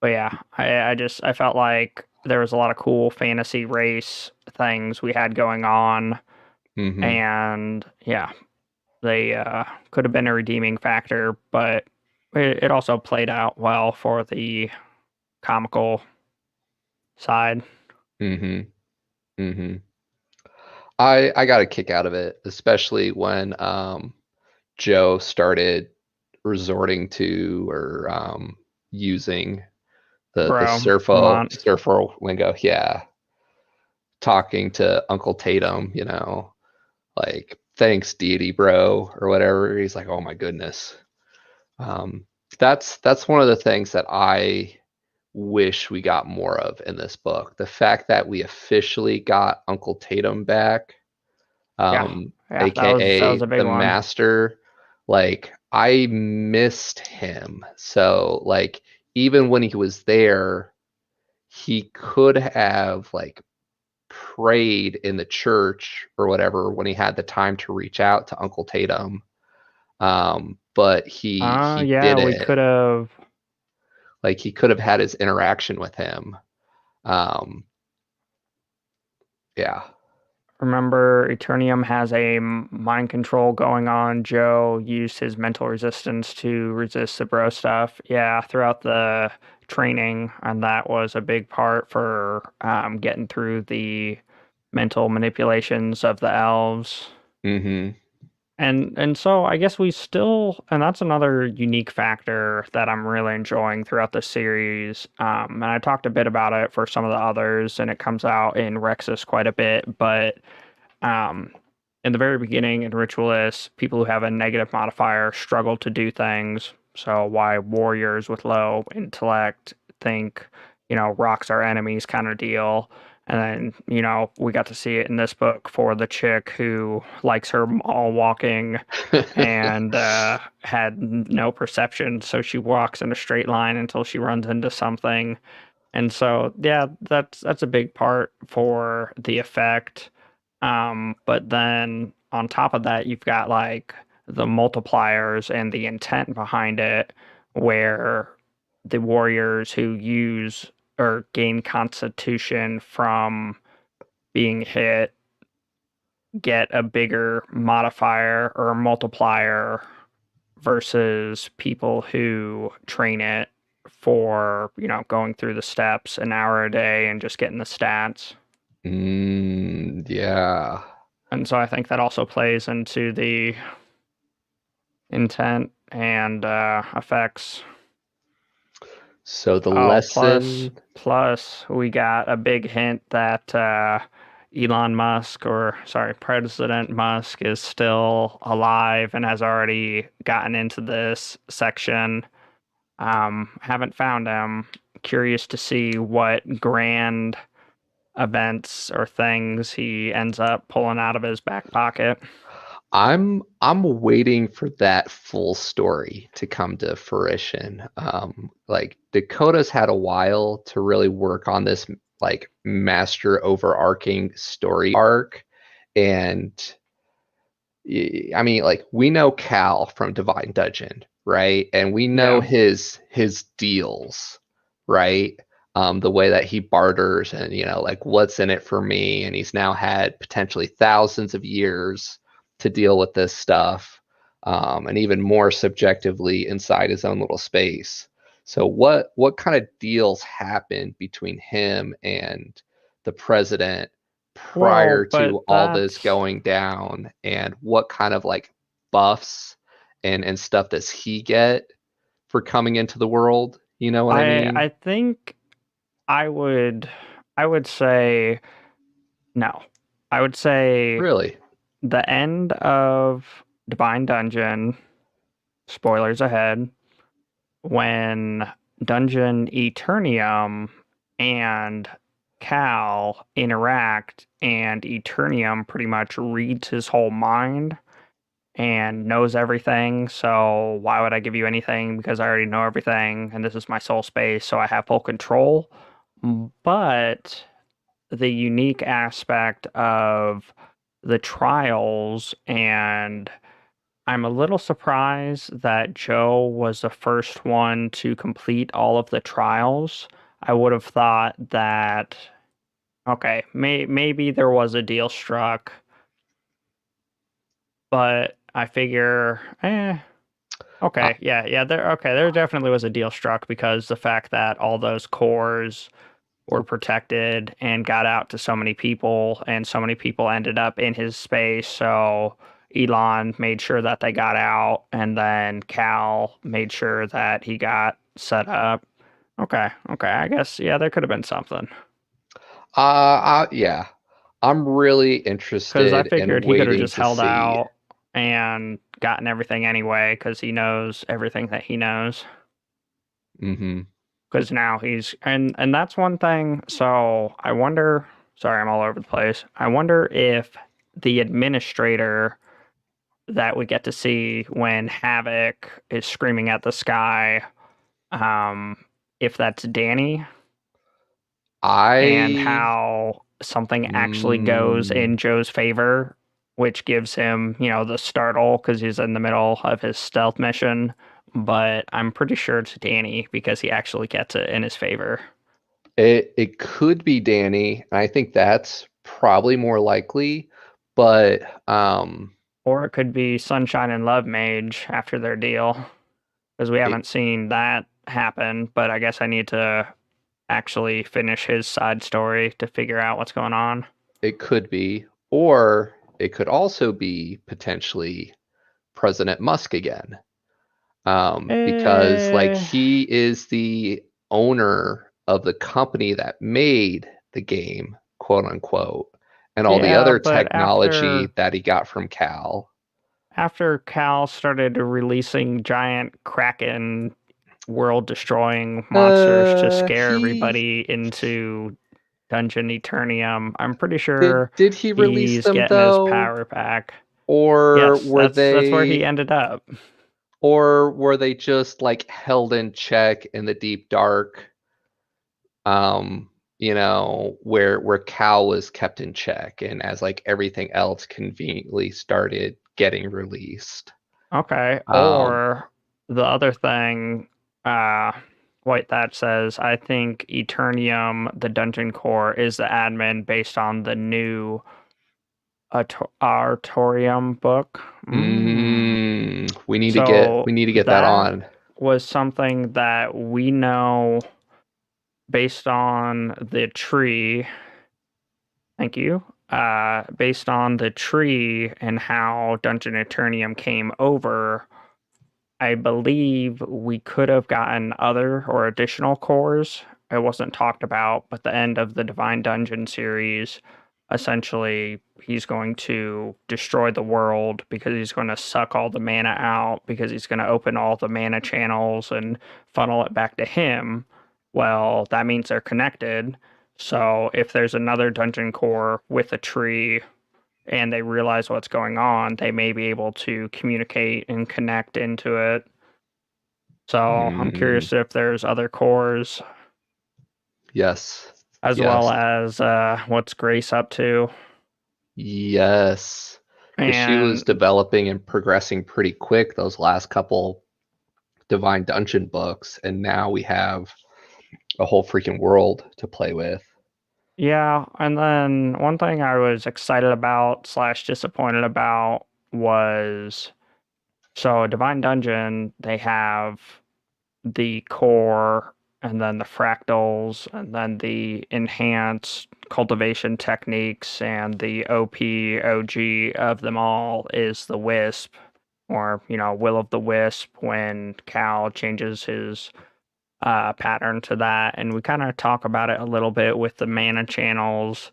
But yeah, I felt like there was a lot of cool fantasy race things we had going on. Mm-hmm. And yeah, they could have been a redeeming factor, but it also played out well for the comical side. Mm-hmm. Mm-hmm. I got a kick out of it, especially when Joe started resorting to or using the Bro, Vermont. surfo lingo. Yeah, talking to Uncle Tatum, like thanks deity bro or whatever. He's like, oh my goodness. Um, that's one of the things that I wish we got more of in this book. The fact that we officially got Uncle Tatum back, Yeah, yeah, that was aka a big the one. Master. Like I missed him. So like even when he was there, he could have like prayed in the church or whatever when he had the time to reach out to Uncle Tatum. But he Yeah, we didn't. could have. Like he could have had his interaction with him. Um, yeah. Remember, Eternium has a mind control going on. Joe used his mental resistance to resist the bro stuff. Yeah, throughout the training, and that was a big part for getting through the mental manipulations of the elves. Mm-hmm. And so I guess we still, and that's another unique factor that I'm really enjoying throughout the series. And I talked a bit about it for some of the others, and it comes out in Rexus quite a bit, but um, in the very beginning in Ritualist, people who have a negative modifier struggle to do things. So why warriors with low intellect think, rocks are enemies kind of deal. And then, we got to see it in this book for the chick who likes her mall walking and had no perception. So she walks in a straight line until she runs into something. And so, yeah, that's a big part for the effect. But then on top of that, you've got like the multipliers and the intent behind it, where the warriors who use or gain constitution from being hit get a bigger modifier or multiplier versus people who train it for, going through the steps an hour a day and just getting the stats. Yeah. And so I think that also plays into the intent and effects. So the Oh, plus, lesson, plus we got a big hint that Elon Musk, or sorry, President Musk, is still alive and has already gotten into this section. Haven't found him. Curious to see what grand events or things he ends up pulling out of his back pocket. I'm waiting for that full story to come to fruition. Like Dakota's had a while to really work on this like master overarching story arc, and I mean, like we know Cal from Divine Dungeon, right? And we know Yeah. his deals, right? The way that he barters and like what's in it for me, and he's now had potentially thousands of years to deal with this stuff, and even more subjectively inside his own little space. So what kind of deals happened between him and the president prior Well, to but all this that's going down, and what kind of like buffs and stuff does he get for coming into the world? You know what I I mean? think I would I would say no. I would say Really? the end of Divine Dungeon, spoilers ahead, when Dungeon Eternium and Cal interact and Eternium pretty much reads his whole mind and knows everything. So why would I give you anything? Because I already know everything, and this is my soul space, so I have full control. But the unique aspect of the trials, and I'm a little surprised that Joe was the first one to complete all of the trials. I would have thought that, okay, maybe there was a deal struck, but I figure, Uh, okay, yeah, there definitely was a deal struck because the fact that all those cores were protected and got out to so many people, and so many people ended up in his space. So Elon made sure that they got out, and then Cal made sure that he got set up. Okay, I guess yeah, there could have been something yeah. I'm really because I interested and figured he could have waiting just to held see. out and gotten everything anyway because he knows everything that he knows. Hmm. Because now he's and that's one thing. So I wonder. Sorry, I'm all over the place. I wonder if the administrator that we get to see when Havoc is screaming at the sky, um, if that's Danny, and I how something actually goes mm, in Joe's favor, which gives him, the startle because he's in the middle of his stealth mission. But I'm pretty sure it's Danny because he actually gets it in his favor. it could be Danny. I think that's probably more likely, but Or it could be Sunshine and Love Mage after their deal, because we it haven't seen that happen. But I guess I need to actually finish his side story to figure out what's going on. it could be, or it could also be potentially President Musk again, because like Eh, he is the owner of the company that made the game, quote unquote, and all the yeah, other but technology that he got from Cal. after Cal started releasing giant Kraken world destroying monsters to scare He everybody into Dungeon Eternium. I'm pretty Did sure did he release he's them getting his though, power back. or Yes, were that's where he they ended up. or were they just like held in check in the deep dark? Where Cal was kept in check, and as like everything else conveniently started getting released. Okay. Um, Or the other thing, uh, White Thatch says, I think Eternium, the Dungeon Core, is the admin based on the new Artorium book. we need to get So we need to get that that on. was something that we know based on the tree. Thank you. Based on the tree and how Dungeon Eternium came over, I believe we could have gotten other or additional cores. It wasn't talked about, but the end of the Divine Dungeon series, essentially, he's going to destroy the world because he's going to suck all the mana out because he's going to open all the mana channels and funnel it back to him. Well, that means they're connected. So if there's another dungeon core with a tree and they realize what's going on, they may be able to communicate and connect into it. So I'm Mm, curious if there's other cores yes, as well yes, as what's Grace up to. yes. Because she was And developing and progressing pretty quick those last couple Divine Dungeon books, and now we have a whole freaking world to play with. yeah, and then one thing I was excited about slash disappointed about was so Divine Dungeon, they have the core and then the fractals and then the enhanced cultivation techniques and the OG of them all is the wisp or will of the wisp when Cal changes his pattern to that, and we kind of talk about it a little bit with the mana channels,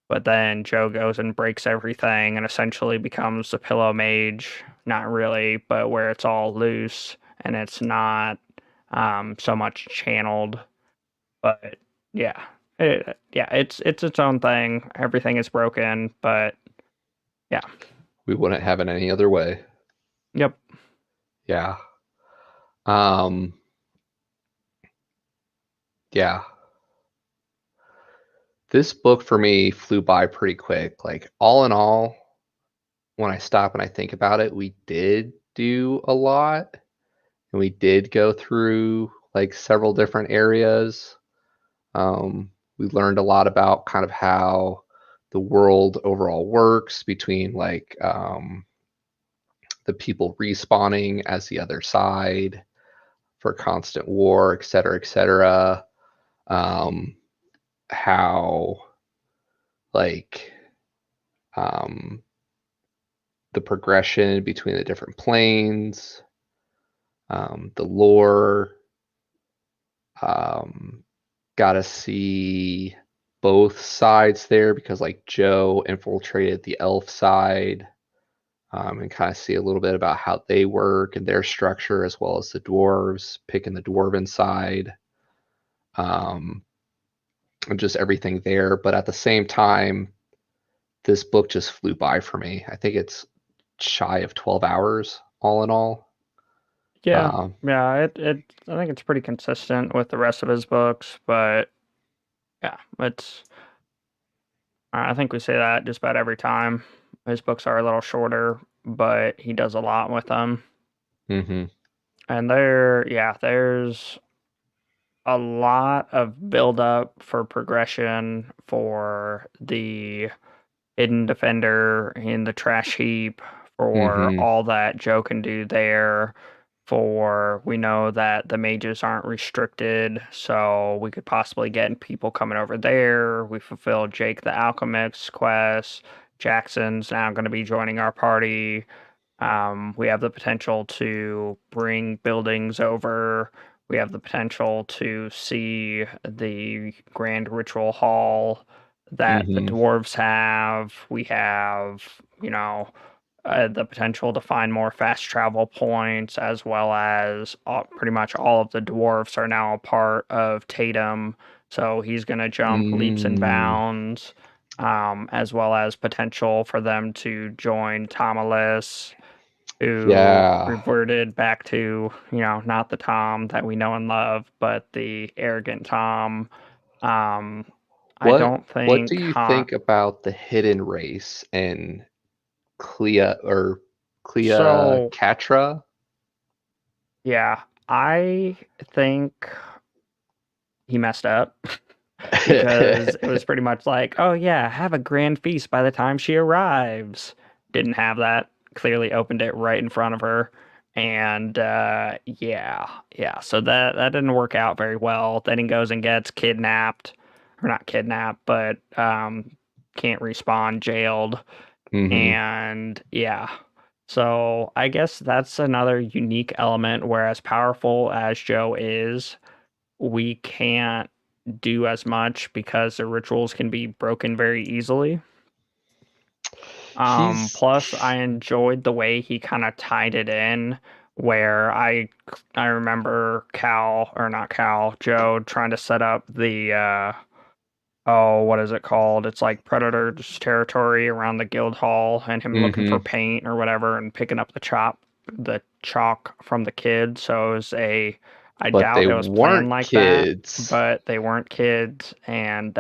but then Joe goes and breaks everything and essentially becomes the pillow mage. Not really, but where it's all loose and it's not so much channeled. But yeah, it's its own thing. Everything is broken, but yeah, We wouldn't have it any other way. yep, Yeah. Um, yeah. This book for me flew by pretty quick. Like all in all, when I stop and I think about it, we did do a lot and we did go through like several different areas. We learned a lot about kind of how the world overall works between like the people respawning as the other side for constant war, et cetera, et cetera. Um, how like um, the progression between the different planes, the lore. Um, got to see both sides there because like Joe infiltrated the elf side, and kind of see a little bit about how they work and their structure, as well as the dwarves picking the dwarven side, um, and just everything there. But at the same time, this book just flew by for me. I think it's shy of 12 hours all in all. yeah, Um, yeah. It I think it's pretty consistent with the rest of his books, but yeah, it's I think we say that just about every time. His books are a little shorter, but he does a lot with them. mhm, And yeah, there's a lot of build up for progression for the hidden defender in the trash heap, for mhm, all that Joe can do there. For we know that the mages aren't restricted, so we could possibly get people coming over there. We fulfilled Jake the Alchemist's quest. Jackson's now going to be joining our party. We have the potential to bring buildings over. We have the potential to see the Grand Ritual Hall that the mhm, dwarves have. We have, the potential to find more fast travel points, as well as pretty much all of the dwarves are now a part of Tatum. So he's going to jump leaps and Mm, bounds, as well as potential for them to join Tomalus, who yeah. reverted back to, not the Tom that we know and love, but the arrogant Tom. Um, I don't What do think you think about the hidden race and so. Cleocatra? Yeah, I think he messed up because it was pretty much like, oh yeah, have a grand feast by the time she arrives. Didn't have that. Clearly opened it right in front of her. And yeah, yeah. So that didn't work out very well. Then he goes and gets kidnapped, or not kidnapped, but can't respawn, jailed. hmm And yeah. So I guess that's another unique element where as powerful as Joe is, we can't do as much because the rituals can be broken very easily. He's Plus I enjoyed the way he kind of tied it in where I remember Cal or not Cal, Joe trying to set up the oh, what is it called? It's like Predator's territory around the guild hall and him looking for hmm paint or whatever and picking up the chalk from the kid. So I but they doubt it was planned weren't like that, kids. but they weren't kids. And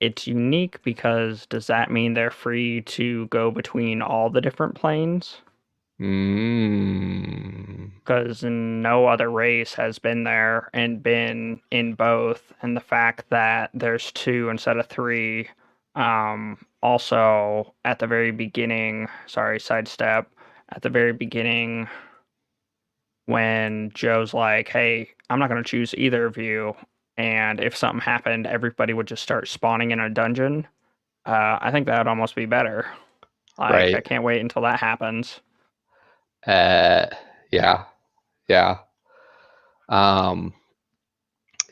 it's unique because does that mean they're free to go between all the different planes? Mm. Because no other race has been there and been in both. And the fact that there's two instead of three, also at the very beginning, sorry, sidestep, at the very beginning, when Joe's like, hey, I'm not going to choose either of you. And if something happened, everybody would just start spawning in a dungeon. I think that would almost be better. Like, I Right. can't wait until that happens. Uh, yeah, yeah. Um,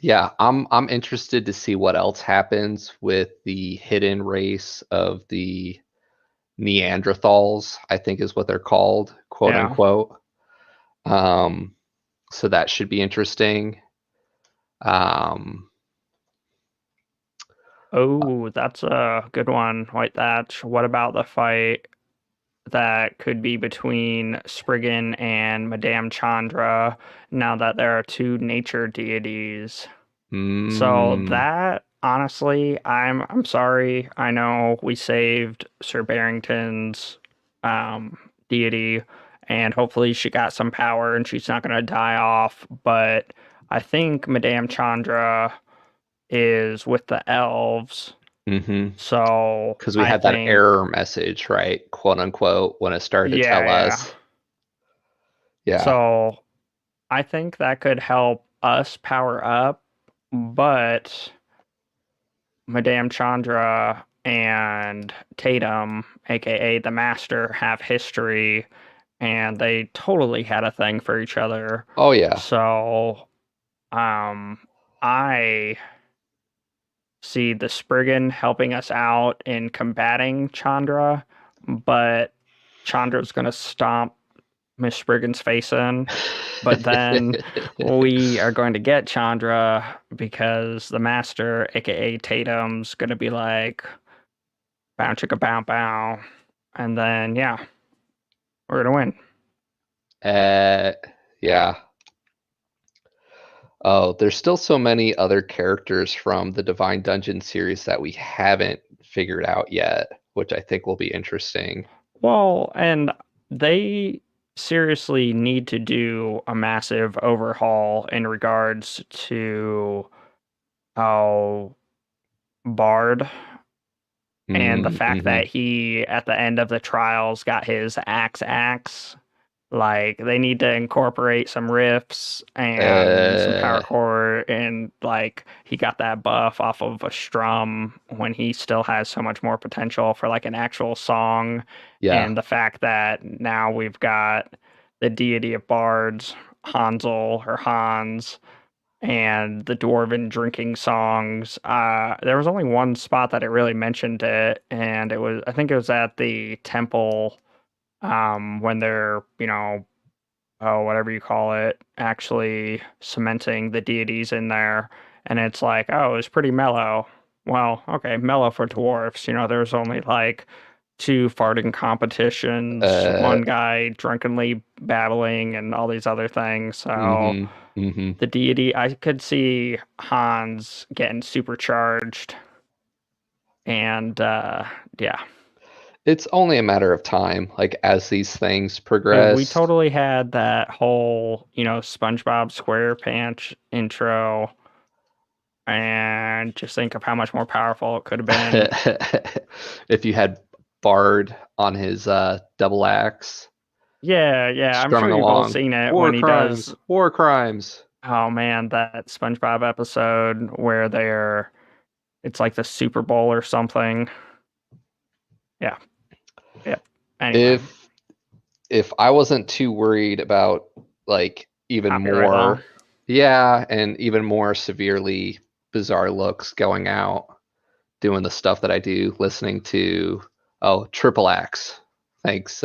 yeah, I'm interested to see what else happens with the hidden race of the Neanderthals, I think is what they're called, quote Yeah. unquote. Um, so that should be interesting. Um, Oh, that's a good one. White Thatch. What about the fight that could be between Spriggan and Madame Chandra now that there are two nature deities? So mm, that honestly, I'm sorry. I know we saved Sir Barrington's deity and hopefully she got some power and she's not gonna die off, but I think Madame Chandra is with the elves. hmm So Because we I had that think, error message, right? Quote unquote, when it started to yeah, tell yeah. us. Yeah. So I think that could help us power up, but Madame Chandra and Tatum, aka the Master, have history and they totally had a thing for each other. Oh yeah. So, um, I see the Spriggan helping us out in combating Chandra, but Chandra's gonna stomp Miss Spriggan's face in. But then we are going to get Chandra because the master, aka Tatum's, gonna be like bow chicka bow bow. And then yeah, we're gonna win. uh, yeah. Oh, there's still so many other characters from the Divine Dungeon series that we haven't figured out yet, which I think will be interesting. Well, and they seriously need to do a massive overhaul in regards to how Bard and the fact Mm-hmm. that he at the end of the trials got his axe. Like they need to incorporate some riffs and some power Uh, chord and like he got that buff off of a strum when he still has so much more potential for like an actual song. yeah. And the fact that now we've got the deity of bards, Hansel or Hans, and the dwarven drinking songs. There was only one spot that it really mentioned it, and I think it was at the temple, when they're, oh, whatever you call it, actually cementing the deities in there. and it's like, oh, it's pretty mellow. Well, okay, mellow for dwarfs. There's only like two farting competitions, Uh, one guy drunkenly babbling, and all these other things. So mm-hmm, mm-hmm. the deity, I could see Hans getting supercharged, and yeah. It's only a matter of time, like as these things Because we progress. totally had that whole, SpongeBob SquarePants intro, and just think of how much more powerful it could have been. If you had Bard on his double axe Yeah, yeah, I'm sure strumming you've all along, seen it war when he crimes, does, war crimes. oh man, that SpongeBob episode where it's like the Super Bowl or something. Yeah, yeah. Anyway, If if I wasn't too worried about like even copyright law. more, yeah, and even more severely bizarre looks going out, doing the stuff that I do, listening to Triple Axe. Thanks,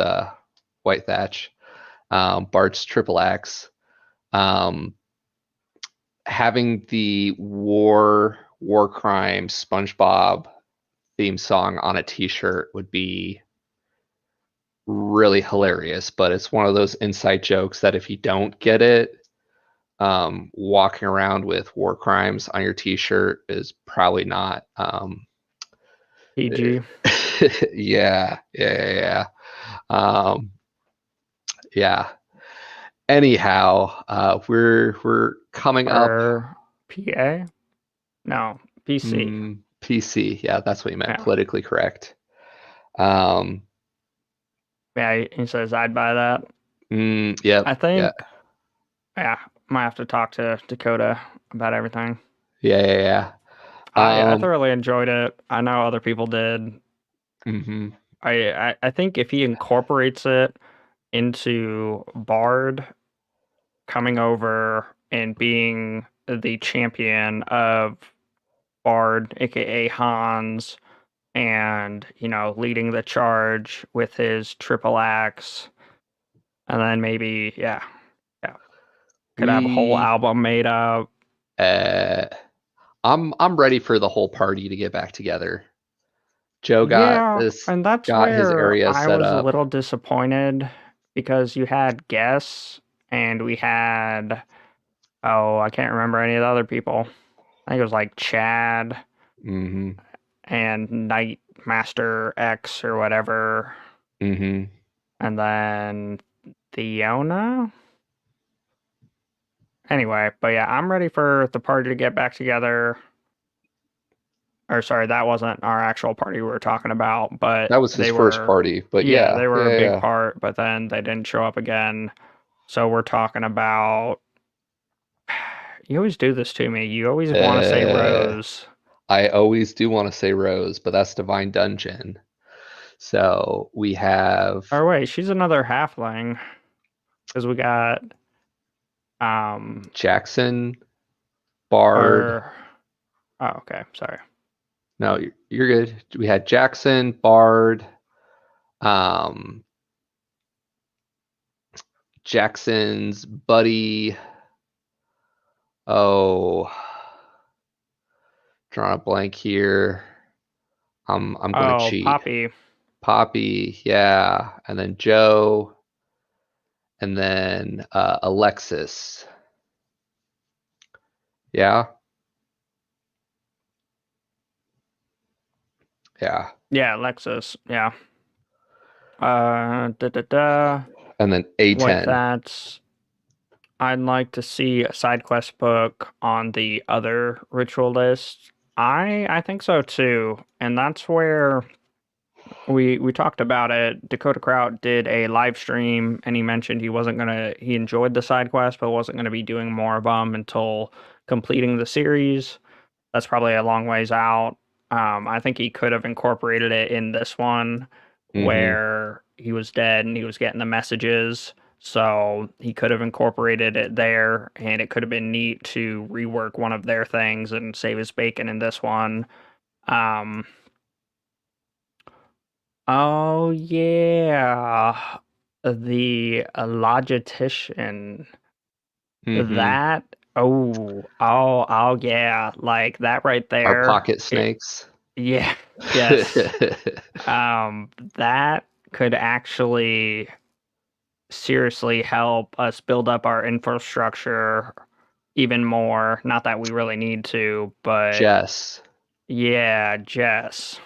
White Thatch. Bart's Triple Axe. Um, Having the war crime SpongeBob theme song on a T-shirt would be really hilarious. But it's one of those inside jokes that if you don't get it, walking around with war crimes on your T-shirt is probably not. PG. Yeah, yeah, yeah. Um, yeah. Anyhow, we're coming up. Or PA? No, PC. PC. Yeah, that's what you meant. Yeah. Politically correct. Um, Yeah, he says I'd buy that. yep. I Yeah. think, yeah, might have to talk to Dakota about everything. Yeah. Yeah. Yeah. I Um, thoroughly enjoyed it. I know other people did. hmm I think if he incorporates it into Bard coming over and being the champion of Bard, aka Hans, and leading the charge with his triple axe, and then maybe yeah, could have a whole we. album made up. Uh, I'm ready for the whole party to get back together. Joe Yeah, and that's got his where area I set was a up. little disappointed because you had guests and we had, oh, I can't remember any of the other people. I think it was like Chad hmm and Night Master X or whatever, hmm and then Theona. Anyway, but yeah, I'm ready for the party to get back together. Or sorry, that wasn't our actual party we were talking about, but That was his they first were, party, but yeah, yeah, they were a yeah, big yeah. part, but then they didn't show up again. So we're talking about, you always do this to me. You always want to say Uh, Rose. I always do want to say Rose, but that's Divine Dungeon. So we have Or wait, she's another halfling because we got, um, Jackson, Bard. or, oh, okay, sorry. No, you're good. We had Jackson, Bard, um, Jackson's buddy. Oh, drawing a blank here. I'm gonna Oh, cheat. Poppy. Poppy, yeah, and then Joe, and then Alexis. Yeah, yeah, Yeah, Lexus. Yeah. Da da da. and then With A10. that, I'd like to see a side quest book on the other ritual list. I think so too, and that's where we talked about it. Dakota Krout did a live stream, and he mentioned he enjoyed the side quest, but wasn't gonna be doing more of them until completing the series. That's probably a long ways out. I think he could have incorporated it in this one Mm-hmm. where he was dead and he was getting the messages. So he could have incorporated it there, and it could have been neat to rework one of their things and save his bacon in this one. Um, oh yeah, the logistician. Mm-hmm. That. Oh, yeah, like that right Our there. pocket snakes. Yeah, yes. That could actually seriously help us build up our infrastructure even more. Not that we really need to, but Jess. yeah, Jess.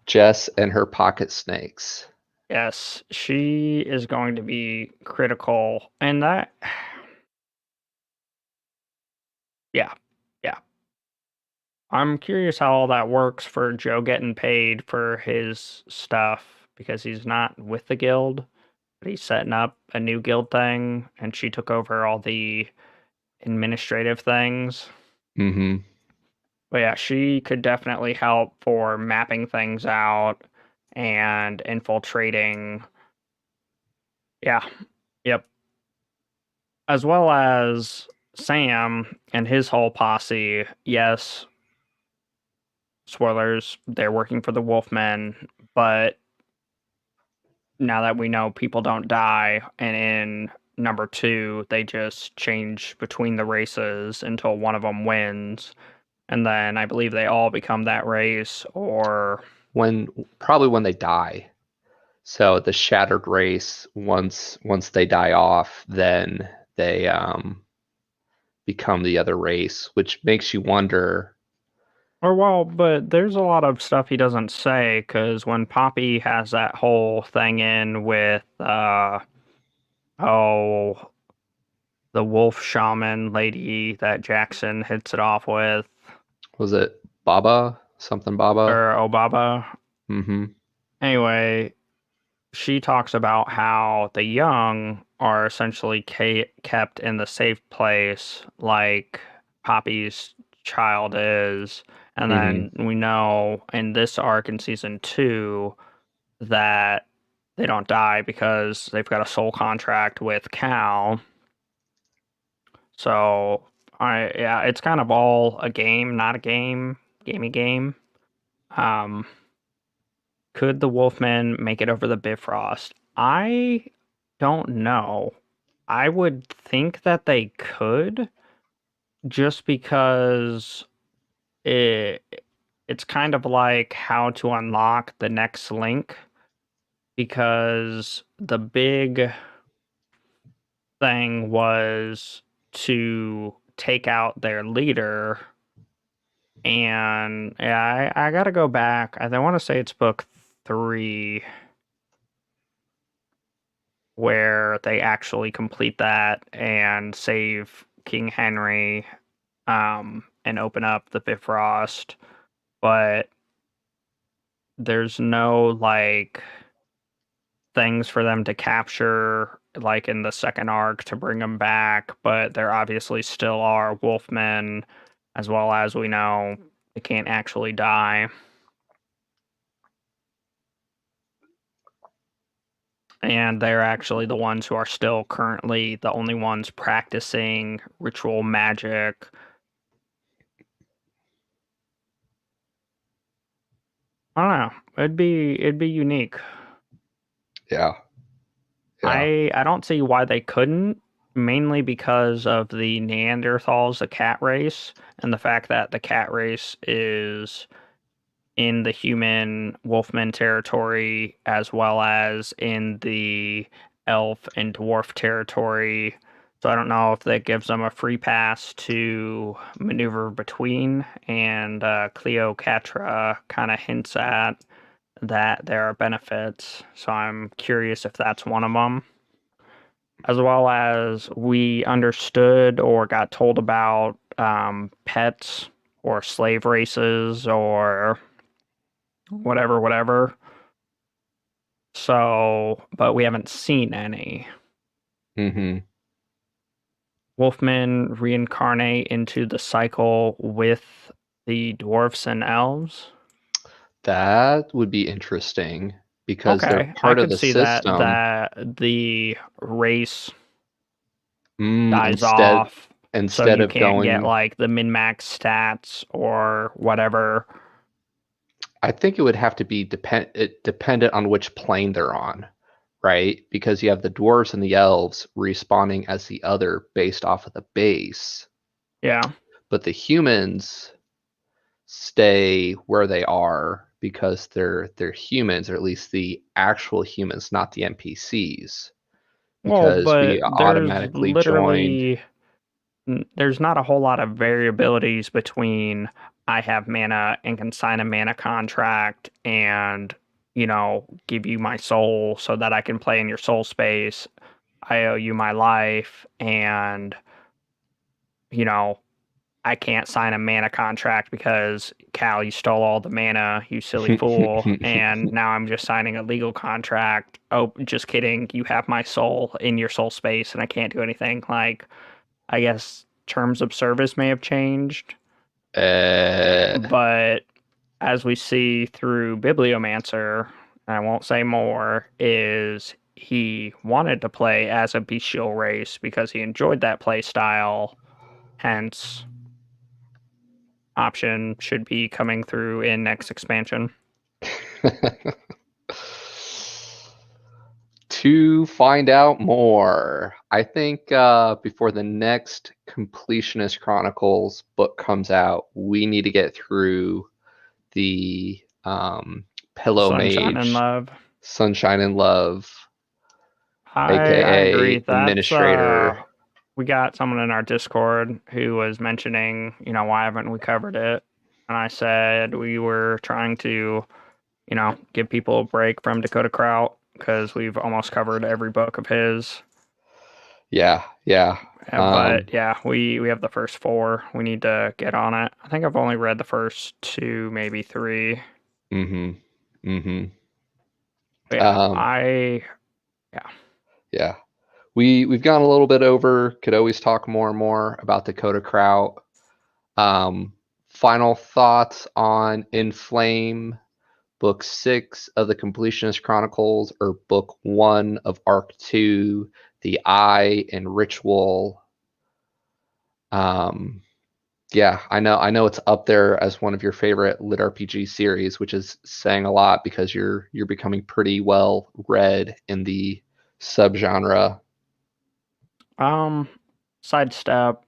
Jess and her pocket snakes. Yes, she is going to be critical. And that, yeah, yeah. I'm curious how all that works for Joe getting paid for his stuff because he's not with the guild, but he's setting up a new guild thing, and she took over all the administrative things. Mm-hmm. But yeah, she could definitely help for mapping things out and infiltrating. Yeah, yep. As well as Sam and his whole posse. Yes, spoilers, they're working for the Wolfmen, but now that we know people don't die, and in number two, they just change between the races until one of them wins. And then I believe they all become that race, or When probably when they die. So the shattered race, once they die off, then they become the other race, which makes you wonder. well, but there's a lot of stuff he doesn't say because when Poppy has that whole thing in with oh, the wolf shaman lady that Jackson hits it off with, Was it Baba? Something Baba? or Obaba. Mm-hmm. Anyway, she talks about how the young are essentially kept in the safe place like Poppy's child is. And Mm-hmm. then we know in this arc in season two that they don't die because they've got a soul contract with Cal. So yeah, it's kind of all a game, not a game, gamey game. Um, could the Wolfmen make it over the Bifrost? I don't know. I would think that they could, just because it it's kind of like how to unlock the next link, because the big thing was to take out their leader. And yeah, I gotta go back. I want to say it's book three where they actually complete that and save King Henry, and open up the Bifrost. But there's no like things for them to capture like in the second arc to bring them back, but there obviously still are Wolfmen, as well as we know they can't actually die. And they're actually the ones who are still currently the only ones practicing ritual magic. I don't know. It'd be unique. Yeah. Yeah. I don't see why they couldn't, mainly because of the Neanderthals, the cat race, and the fact that the cat race is in the human wolfman territory as well as in the elf and dwarf territory. So I don't know if that gives them a free pass to maneuver between, and Cleopatra kind of hints at that there are benefits. So I'm curious if that's one of them. As well as we understood or got told about pets or slave races or whatever, whatever. So, but we haven't seen any. Mm-hmm. Wolfmen reincarnate into the cycle with the dwarfs and elves. That would be interesting because they're Okay, I part of could the see that system. the race dies Instead off, so instead you of can't get going, like the min-max stats or whatever. I think it would have to be dependent on which plane they're on. right? Because you have the dwarves and the elves respawning as the other based off of the base, Yeah. but the humans stay where they are because they're humans, or at least the actual humans, not the NPCs, Well, because we but automatically joined. there's not a whole lot of variabilities between I have mana and can sign a mana contract and, give you my soul so that I can play in your soul space. I owe you my life and, you know, I can't sign a mana contract because Cal, you stole all the mana, you silly fool, and now I'm just signing a legal contract. Oh, just kidding. You have my soul in your soul space and I can't do anything. Like, I guess terms of service may have changed, uh, but as we see through Bibliomancer, and I won't say more, is he wanted to play as a bestial race because he enjoyed that play style. Hence, option should be coming through in next expansion. to find out more, I think before the next Completionist Chronicles book comes out, we need to get through the Pillow Sunshine and Mage, Love. Sunshine and Love, I agree. aka That's Administrator. we got someone in our Discord who was mentioning, why haven't we covered it? And I said we were trying to, give people a break from Dakota Krout because we've almost covered every book of his. Yeah, yeah. But yeah, we have the first four. We need to get on it. I think I've only read the first two, maybe three. Mm-hmm. Mm-hmm. But yeah, Um, yeah. yeah. We've gone a little bit over. Could always talk more and more about Dakota Krout. Um, Final thoughts on Inflame, Book 6 of the Completionist Chronicles, or Book 1 of Arc 2, The Eye and Ritual. Um, yeah, I know it's up there as one of your favorite lit RPG series, which is saying a lot because you're becoming pretty well read in the subgenre. Um, Sidestep,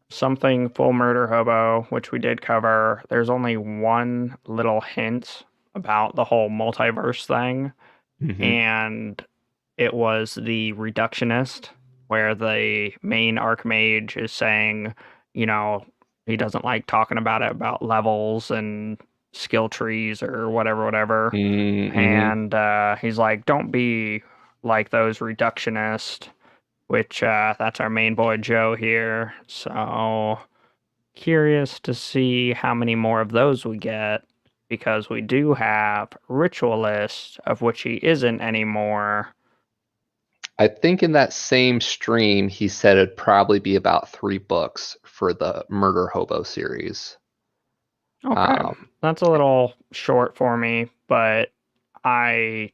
something full murder hobo, which we did cover. There's only one little hint about the whole multiverse thing, Mm-hmm. and it was the reductionist, where the main archmage is saying, you know, he doesn't like talking about it about levels and skill trees or whatever, whatever. Mm-hmm. And he's like, don't be like those reductionists, which that's our main boy Joe here. So curious to see how many more of those we get because we do have Ritualist, of which he isn't anymore. I think in that same stream, he said it'd probably be about 3 books for the Murder Hobo series. Okay, Um, that's a little short for me, but I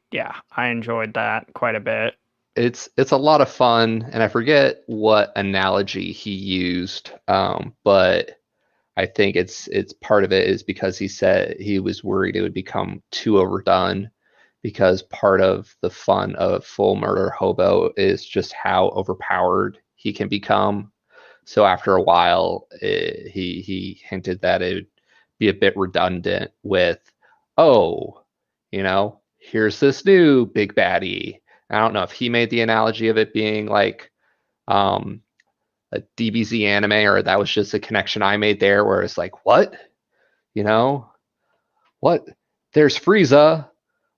enjoyed that quite a bit. it's a lot of fun, and I forget what analogy he used, but I think it's part of it is because he said he was worried it would become too overdone because part of the fun of Full Murder Hobo is just how overpowered he can become. So after a while, he hinted that it would be a bit redundant with, oh, here's this new big baddie. I don't know if he made the analogy of it being like um, a DBZ anime, or that was just a connection I made there, where it's like, what? You know, what? There's Frieza.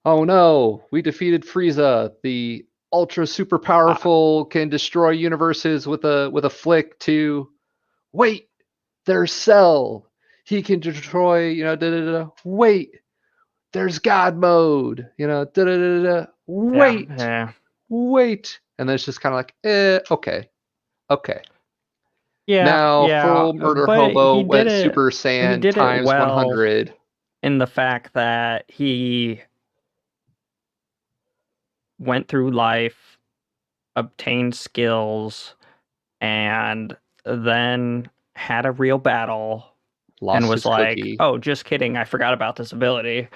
Oh no, we defeated Frieza. The ultra super Uh, powerful can destroy universes with a flick. To wait, there's Cell. He can destroy. Da da da. Wait, there's God mode. Da da da da. yeah, Wait, yeah, wait, and then it's just kind of like, okay, okay. Now, yeah. Full Murder But Hobo went Super he Saiyan did it times well 100. in the fact that he went through life, obtained skills, and then had a real battle and Lost was his like, cookie. "Oh, just kidding, I forgot about this ability."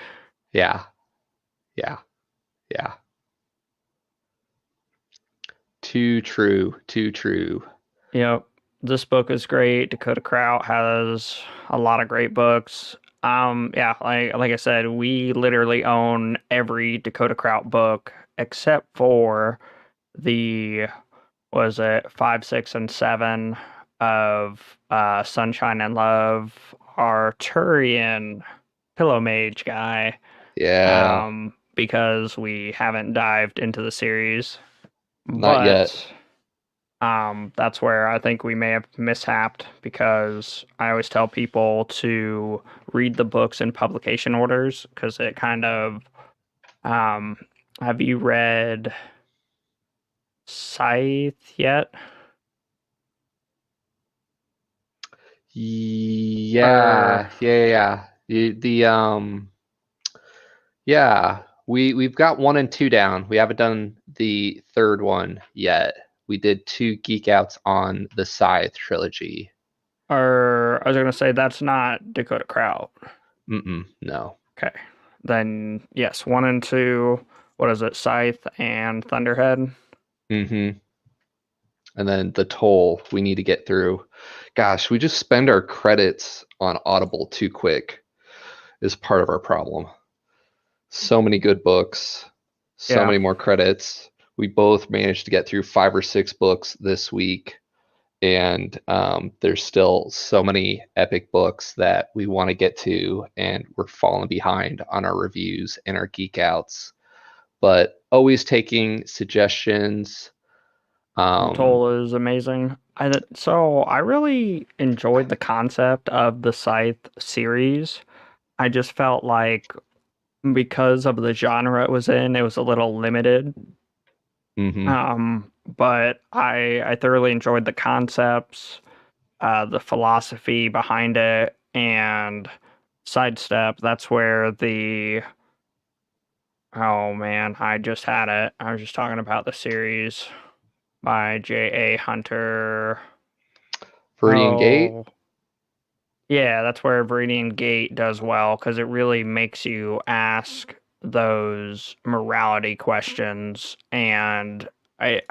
Yeah, yeah, yeah. Too true. Too true. Yep. This book is great. Dakota Krout has a lot of great books. Yeah, like I said, we literally own every Dakota Krout book except for the was it 5, 6, and 7 of Sunshine and Love, Arturian Pillow Mage guy. Yeah. Because we haven't dived into the series. Not yet. But that's where I think we may have mishapped because I always tell people to read the books in publication orders because it kind of um have you read Scythe yet? Or Yeah. Yeah. Yeah. Yeah. We've got 1 and 2 down. We haven't done the third one yet. We did 2 geek outs on the Scythe trilogy. or I was gonna say that's not Dakota Krout. No. Okay. Then yes, 1 and 2, what is it, Scythe and Thunderhead? Mm-hmm. And then the toll we need to get through. Gosh, we just spend our credits on Audible too quick is part of our problem. So many good books, so Yeah. many more credits. We both managed to get through 5 or 6 books this week, and there's still so many epic books that we want to get to, and we're falling behind on our reviews and our geek outs. But always taking suggestions. The Um, toll is amazing. I really enjoyed the concept of the Scythe series. I just felt like because of the genre it was in, it was a little limited. mhm. But I thoroughly enjoyed the concepts, the philosophy behind it, and Sidestep. That's where the oh man, I just had it. I was just talking about the series by J.A. Hunter. Viridian Gate. Oh, yeah, that's where Viridian Gate does well because it really makes you ask those morality questions, and I,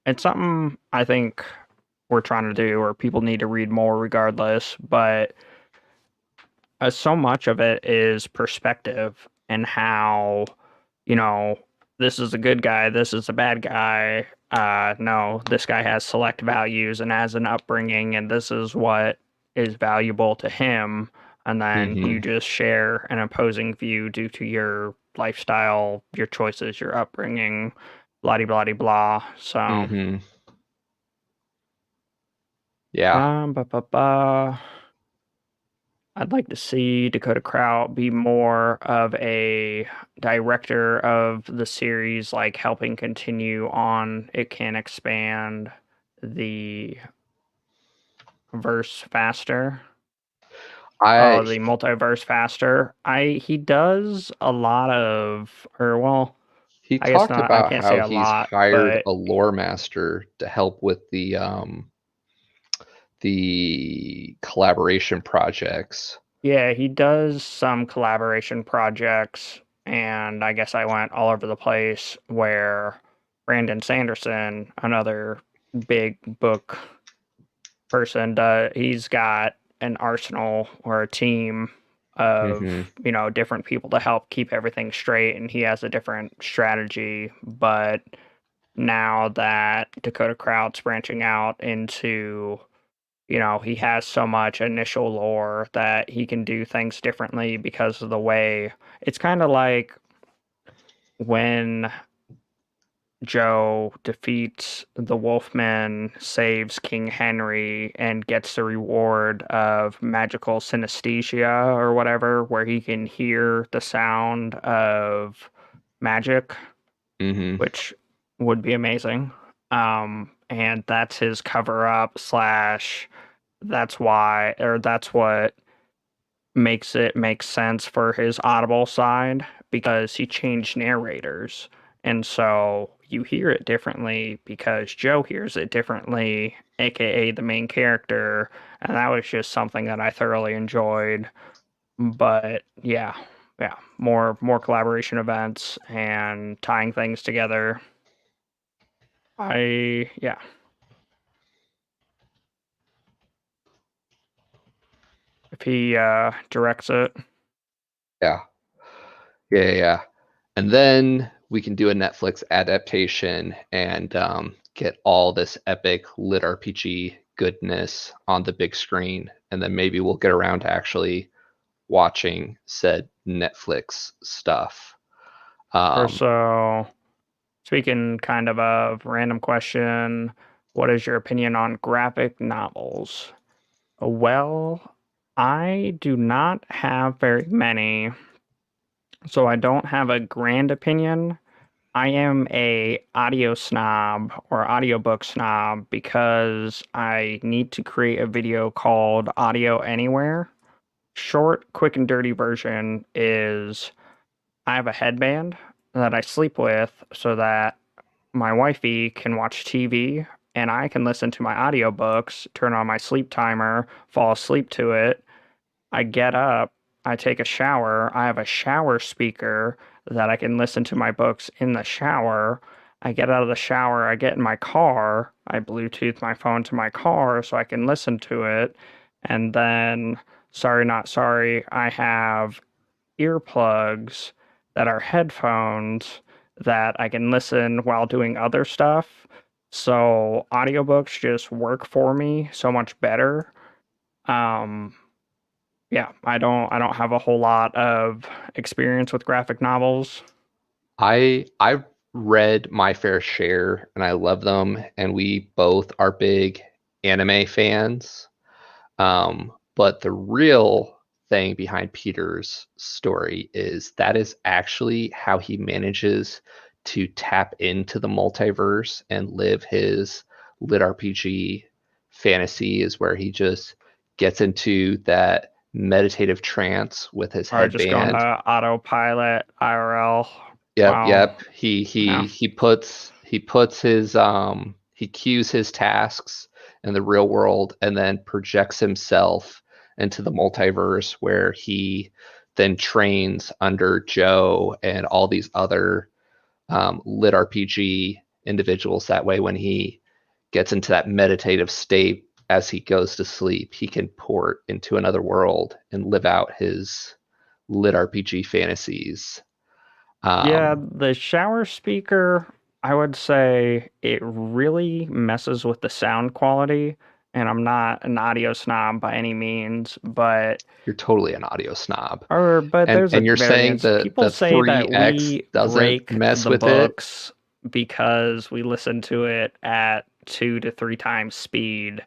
it's something I think we're trying to do, or people need to read more regardless. But so much of it is perspective and how, you know, this is a good guy, this is a bad guy. No, this guy has select values and has an upbringing, and this is what is valuable to him. And then you Mhm. just share an opposing view due to your lifestyle, your choices, your upbringing, blah blah blah blah. So, Mhm. Yeah. ba, ba, ba. I'd like to see Dakota Krout be more of a director of the series, like helping continue on. It can expand the verse faster, I the multiverse faster. He does a lot of, or well, He I guess talked not. I about can't say how a he's lot, hired but a lore master to help with the collaboration projects. yeah, he does some collaboration projects, and I guess I went all over the place where Brandon Sanderson, another big book person, he's got an arsenal or a team Hmm. of, different people to help keep everything straight, and he has a different strategy. But now that Dakota Krout's branching out into he has so much initial lore that he can do things differently because of the way it's kind of like when Joe defeats the Wolfman, saves King Henry, and gets the reward of magical synesthesia or whatever, where he can hear the sound of magic, Hmm. which would be amazing. And that's his cover up slash that's why, or that's what makes it make sense for his Audible side because he changed narrators. And so you hear it differently because Joe hears it differently, aka the main character. And that was just something that I thoroughly enjoyed. But yeah, more collaboration events and tying things together. Yeah. If he directs it. Yeah, yeah. And then we can do a Netflix adaptation and get all this epic lit RPG goodness on the big screen. And then maybe we'll get around to actually watching said Netflix stuff. Or Um, so, speaking kind of random question, what is your opinion on graphic novels? Well, I do not have very many, so I don't have a grand opinion. I am a audio snob or audiobook snob because I need to create a video called Audio Anywhere. Short, quick, and dirty version is I have a headband that I sleep with so that my wifey can watch TV and I can listen to my audiobooks, turn on my sleep timer, fall asleep to it. I get up, I take a shower. I have a shower speaker that I can listen to my books in the shower. I get out of the shower, I get in my car, I Bluetooth my phone to my car so I can listen to it. And then, sorry, not sorry, I have earplugs that are headphones that I can listen while doing other stuff. So audiobooks just work for me so much better. Um, yeah, I don't have a whole lot of experience with graphic novels. I read my fair share and I love them, and we both are big anime fans. But the real thing behind Peter's story is that is actually how he manages to tap into the multiverse and live his lit RPG fantasy, is where he just gets into that meditative trance with his Or just going to headband. autopilot IRL. Yep, Wow. yep. He Yeah. he he puts he puts his he cues his tasks in the real world and then projects himself into the multiverse where he then trains under Joe and all these other lit RPG individuals. That way, when he gets into that meditative state as he goes to sleep, he can port into another world and live out his lit RPG fantasies. Yeah, Um, the shower speaker, I would say it really messes with the sound quality. And I'm not an audio snob by any means, you're totally an audio snob. but And there's a and you're saying variance. the People the say that 3x we doesn't break mess the with it? books because we listen to it at 2 to 3 times speed.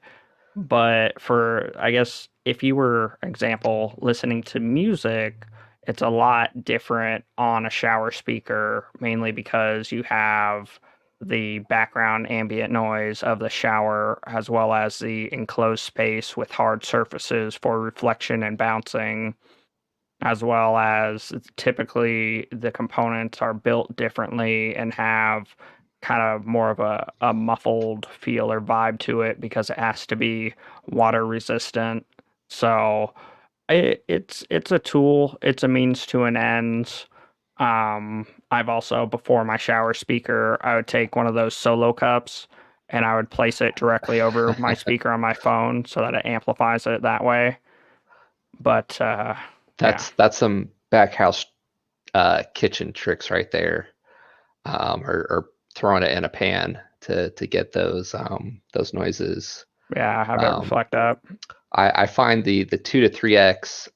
But for, I guess, if you were, example, listening to music, it's a lot different on a shower speaker, mainly because you have the background ambient noise of the shower as well as the enclosed space with hard surfaces for reflection and bouncing, as well as typically the components are built differently and have kind of more of a muffled feel or vibe to it because it has to be water resistant. So it's a tool, it's a means to an end. I've also, before my shower speaker, I would take one of those solo cups and I would place it directly over my speaker on my phone so that it amplifies it that way. But yeah. That's some back house kitchen tricks right there, or throwing it in a pan to get those noises. Yeah, have it Um, reflect up. I find the 2 to 3x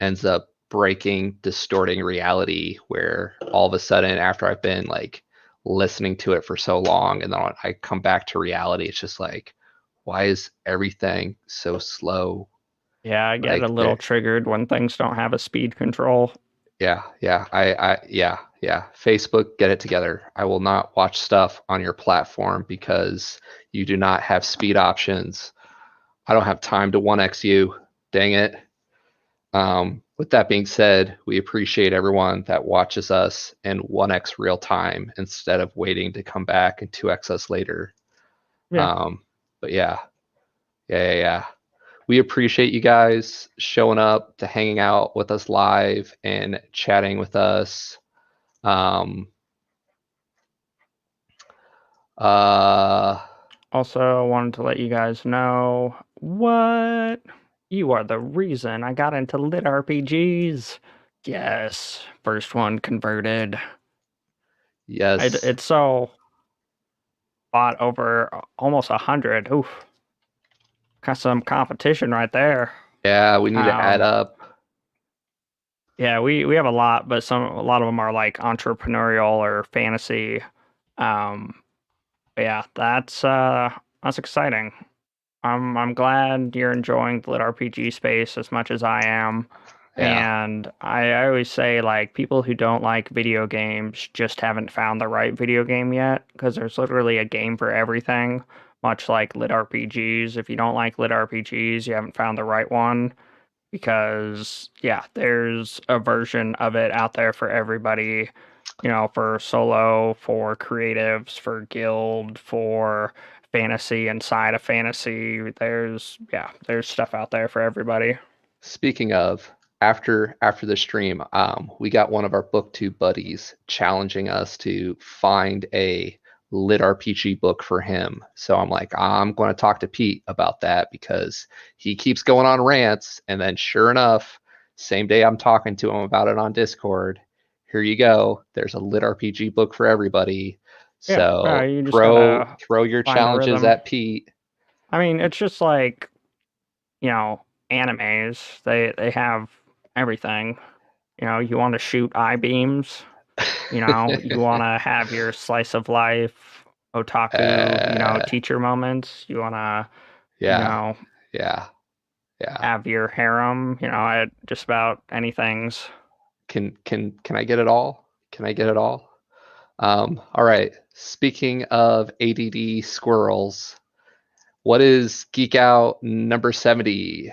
ends up breaking, distorting reality, where all of a sudden, after I've been like listening to it for so long, and then I come back to reality, it's just like, why is everything so slow? Yeah, I get a Like little there, triggered when things don't have a speed control. yeah. Facebook, get it together. I will not watch stuff on your platform because you do not have speed options. I don't have time to 1x you. Dang it. With that being said, we appreciate everyone that watches us in 1x real time instead of waiting to come back and 2x us later. Yeah. Um, but yeah. We appreciate you guys showing up to hanging out with us live and chatting with us. Um, Uh, Also, wanted to let you guys know what you are the reason I got into lit RPGs. Yes, first one converted. yes. It's so bought over almost 100. Oof, got some competition right there. Yeah, we need to add Um, up. yeah, we have a lot, but a lot of them are like entrepreneurial or fantasy. Um, but yeah, that's exciting. I'm glad you're enjoying the lit RPG space as much as I am. Yeah. And I always say like people who don't like video games just haven't found the right video game yet because there's literally a game for everything, much like lit RPGs. If you don't like lit RPGs, you haven't found the right one because yeah, there's a version of it out there for everybody, for solo, for creatives, for guild, for fantasy inside of fantasy. There's stuff out there for everybody. Speaking of, after the stream, we got one of our booktube buddies challenging us to find a lit RPG book for him. So I'm like, I'm going to talk to Pete about that because he keeps going on rants. And then sure enough, same day I'm talking to him about it on Discord, here you go. There's a lit RPG book for everybody. Yeah, So you just throw gotta throw your find the challenges rhythm. at Pete. I mean, it's just like, you know, animes. They have everything. You want to shoot eye beams. You want to have your slice of life, otaku, uh, teacher moments. You want to, you yeah, know, yeah, yeah. have your harem, at just about anything's. Can I get it all? Can I get it all? All right. Speaking of ADD squirrels, what is Geek Out number 70?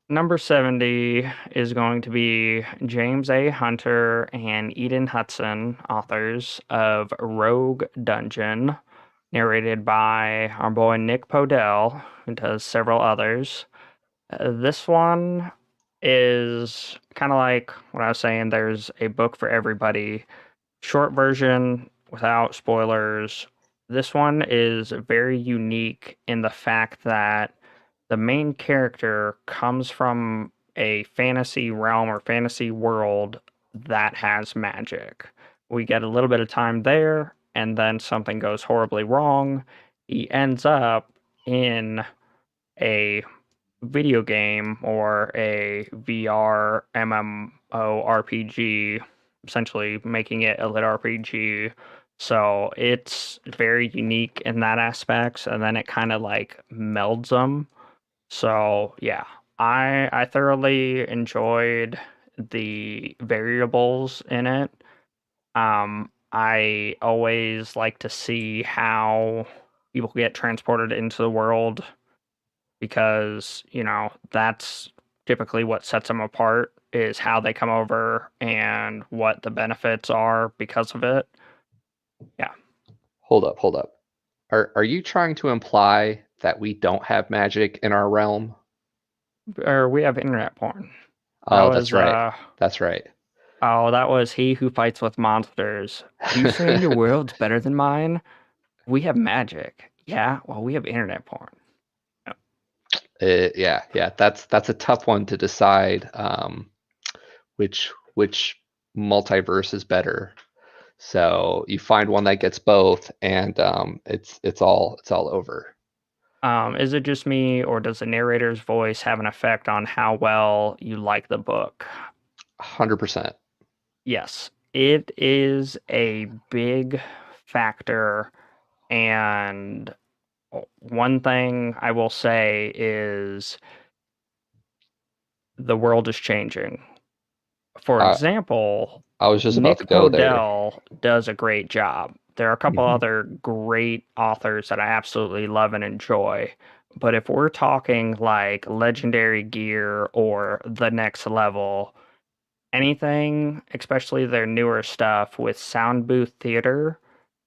Number 70 is going to be James A. Hunter and Eden Hudson, authors of Rogue Dungeon, narrated by our boy Nick Podell, who does several others. This one is kind of like what I was saying. There's a book for everybody. Short version without spoilers. This one is very unique in the fact that the main character comes from a fantasy realm or fantasy world that has magic. We get a little bit of time there, and then something goes horribly wrong. He ends up in a video game or a VR MMORPG, essentially making it a lit RPG. So it's very unique in that aspect, and then it kind of like melds them. So yeah, I thoroughly enjoyed the variables in it. I always like to see how people get transported into the world because, that's typically what sets them apart is how they come over and what the benefits are because of it. Yeah. Hold up, hold up. Are you trying to imply that we don't have magic in our realm? Or we have internet porn. That Oh, that's was right. That's right. that was he who fights with monsters. You saying your world's better than mine? We have magic. Yeah, well, we have internet porn. Yep. Yeah, yeah. That's a tough one to decide. Which multiverse is better? So you find one that gets both, and it's all over. Is it just me, or does the narrator's voice have an effect on how well you like the book? 100%. Yes, it is a big factor. And one thing I will say is the world is changing. For I example, I was just about to Nick go there. Podell does a great job. There are a couple Mhm. other great authors that I absolutely love and enjoy. But if we're talking like Legendary Gear or The Next Level, anything, especially their newer stuff with Sound Booth Theater,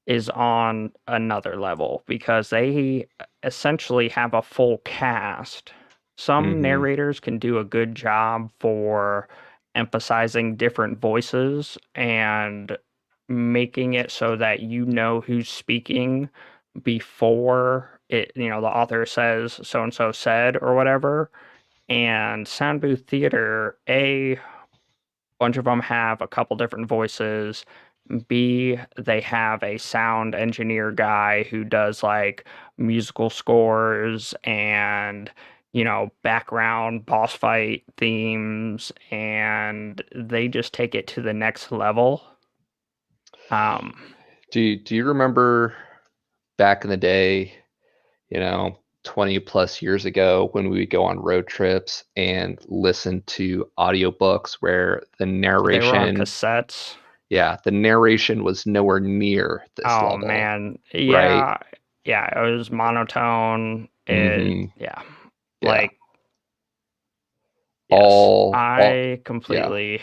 is on another level because they essentially have a full cast. Some Mhm. narrators can do a good job for emphasizing different voices and making it so that you know who's speaking before it, the author says so and so said or whatever. And sound booth theater, A, bunch of them have a couple different voices. B, they have a sound engineer guy who does like musical scores and, background boss fight themes, and they just take it to the next level. Um, Do you remember back in the day, 20 plus years ago when we would go on road trips and listen to audiobooks where the they were on narration, cassettes. yeah, the narration was nowhere near this Oh level, man, right? yeah, yeah, it was monotone. Mm-hmm. Yeah, Yeah. like yes, All, I yeah, completely.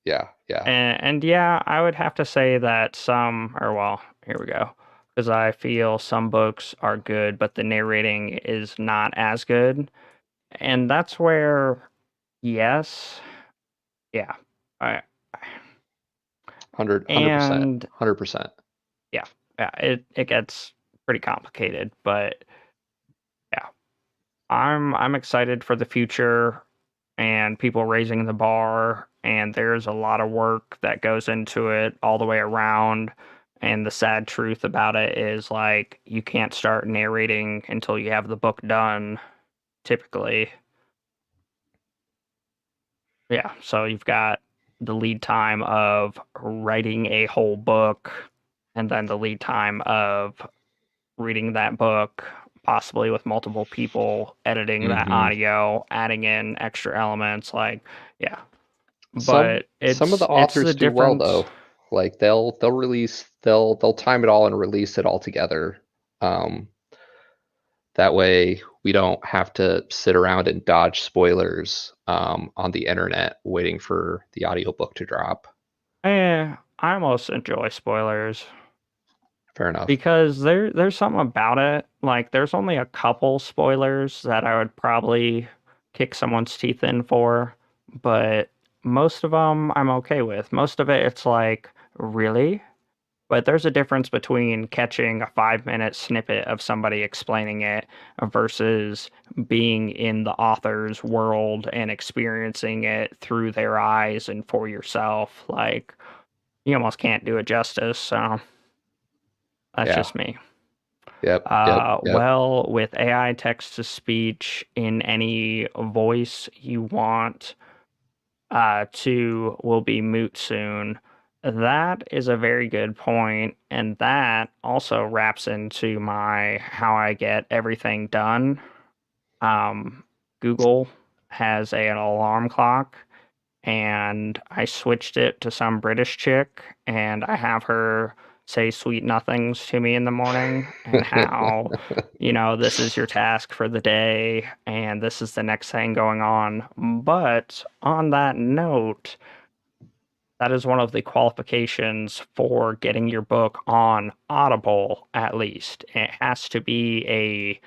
yeah, yeah. And yeah, I would have to say that some, or well, here we go, because I feel some books are good, but the narrating is not as good, and that's where, yes, yeah, I, 100%, and 100%. yeah, yeah, it gets pretty complicated, but yeah, I'm excited for the future and people raising the bar, and there's a lot of work that goes into it all the way around. And the sad truth about it is like you can't start narrating until you have the book done, typically. Yeah, so you've got the lead time of writing a whole book and then the lead time of reading that book, possibly with multiple people, editing that Mm-hmm. audio, adding in extra elements. Like, yeah, Some but some of the it's the authors do well difference. though. Like they'll time it all and release it all together. Um, that way we don't have to sit around and dodge spoilers on the internet waiting for the audiobook to drop. I almost enjoy spoilers Fair enough. because there's something about it. Like there's only a couple spoilers that I would probably kick someone's teeth in for, but most of them I'm okay with. Most of it it's like, really? But there's a difference between catching a 5-minute snippet of somebody explaining it versus being in the author's world and experiencing it through their eyes and for yourself. Like, you almost can't do it justice. So that's Yeah. just me. Yep. Yep. Yep. Well, with AI text to speech in any voice you want, two will be moot soon. That is a very good point, and that also wraps into my how I get everything done. Um, Google has an alarm clock, and I switched it to some British chick, and I have her say sweet nothings to me in the morning, and how, this is your task for the day, and this is the next thing going on. But on that note, that is one of the qualifications for getting your book on Audible, at least. It has to be a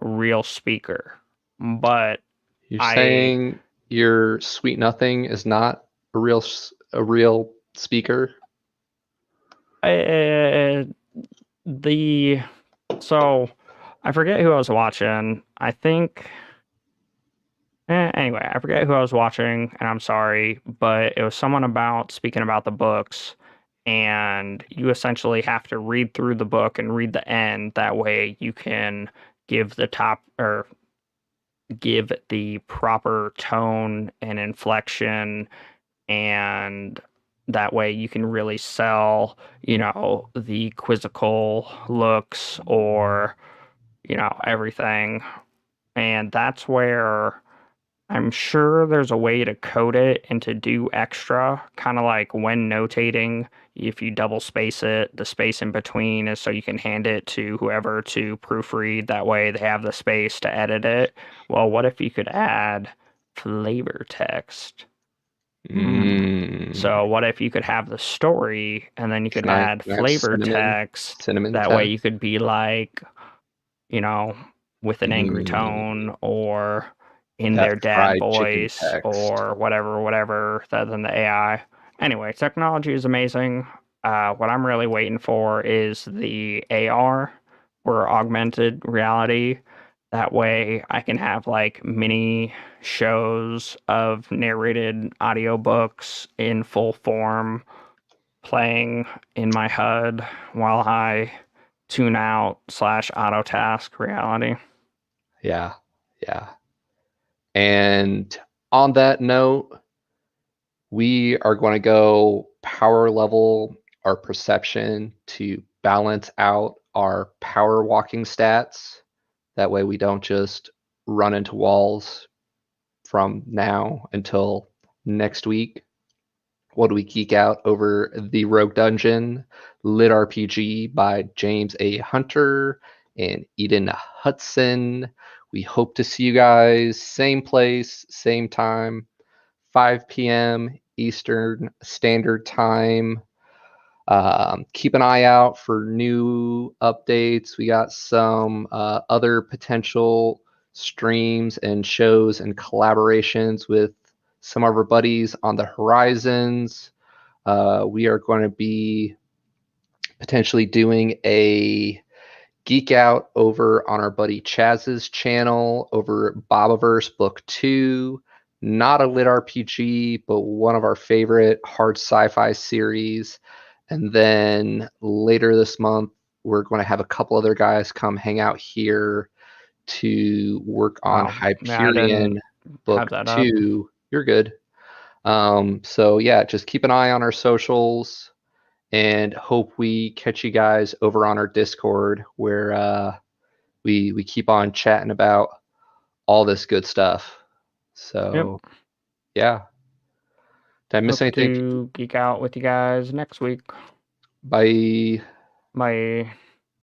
real speaker. But You're I, saying your sweet nothing is not a real speaker? I the so I forget who I was watching. I think anyway, I forget who I was watching, and I'm sorry, but it was someone about speaking about the books, and you essentially have to read through the book and read the end. That way, you can give the top or give the proper tone and inflection, and that way you can really sell, the quizzical looks or, everything. And that's where I'm sure there's a way to code it and to do extra, kind of like when notating, if you double space it, the space in between is so you can hand it to whoever to proofread. That way they have the space to edit it. Well, what if you could add flavor text? Hmm. Mm. So what if you could have the story and then you could add Can I have flavor text? cinnamon That way you text? could be like, you know, with an angry Mm. tone or Could in have their dad fried chicken voice text. or whatever, other than the AI. Anyway, technology is amazing. What I'm really waiting for is the AR. or augmented reality. That way I can have like mini shows of narrated audiobooks in full form playing in my HUD while I tune out slash auto task reality. Yeah, yeah. And on that note, we are going to go power level our perception to balance out our power walking stats. That way we don't just run into walls from now until next week. What do we geek out over the Rogue Dungeon, LitRPG by James A. Hunter and Eden Hudson. We hope to see you guys same place, same time, 5 p.m. Eastern Standard Time. Keep an eye out for new updates. We got some other potential streams and shows and collaborations with some of our buddies on the horizons. We are going to be potentially doing a geek out over on our buddy Chaz's channel over at Bobaverse Book 2. Not a lit RPG, but one of our favorite hard sci-fi series. And then later this month, we're going to have a couple other guys come hang out here to work on Oh, yeah, I didn't Hyperion have Book that up. 2. You're good. So yeah, just keep an eye on our socials and hope we catch you guys over on our Discord where we keep on chatting about all this good stuff. Yep. So yeah, did I miss Hope anything? to geek out with you guys next week. Bye. Bye.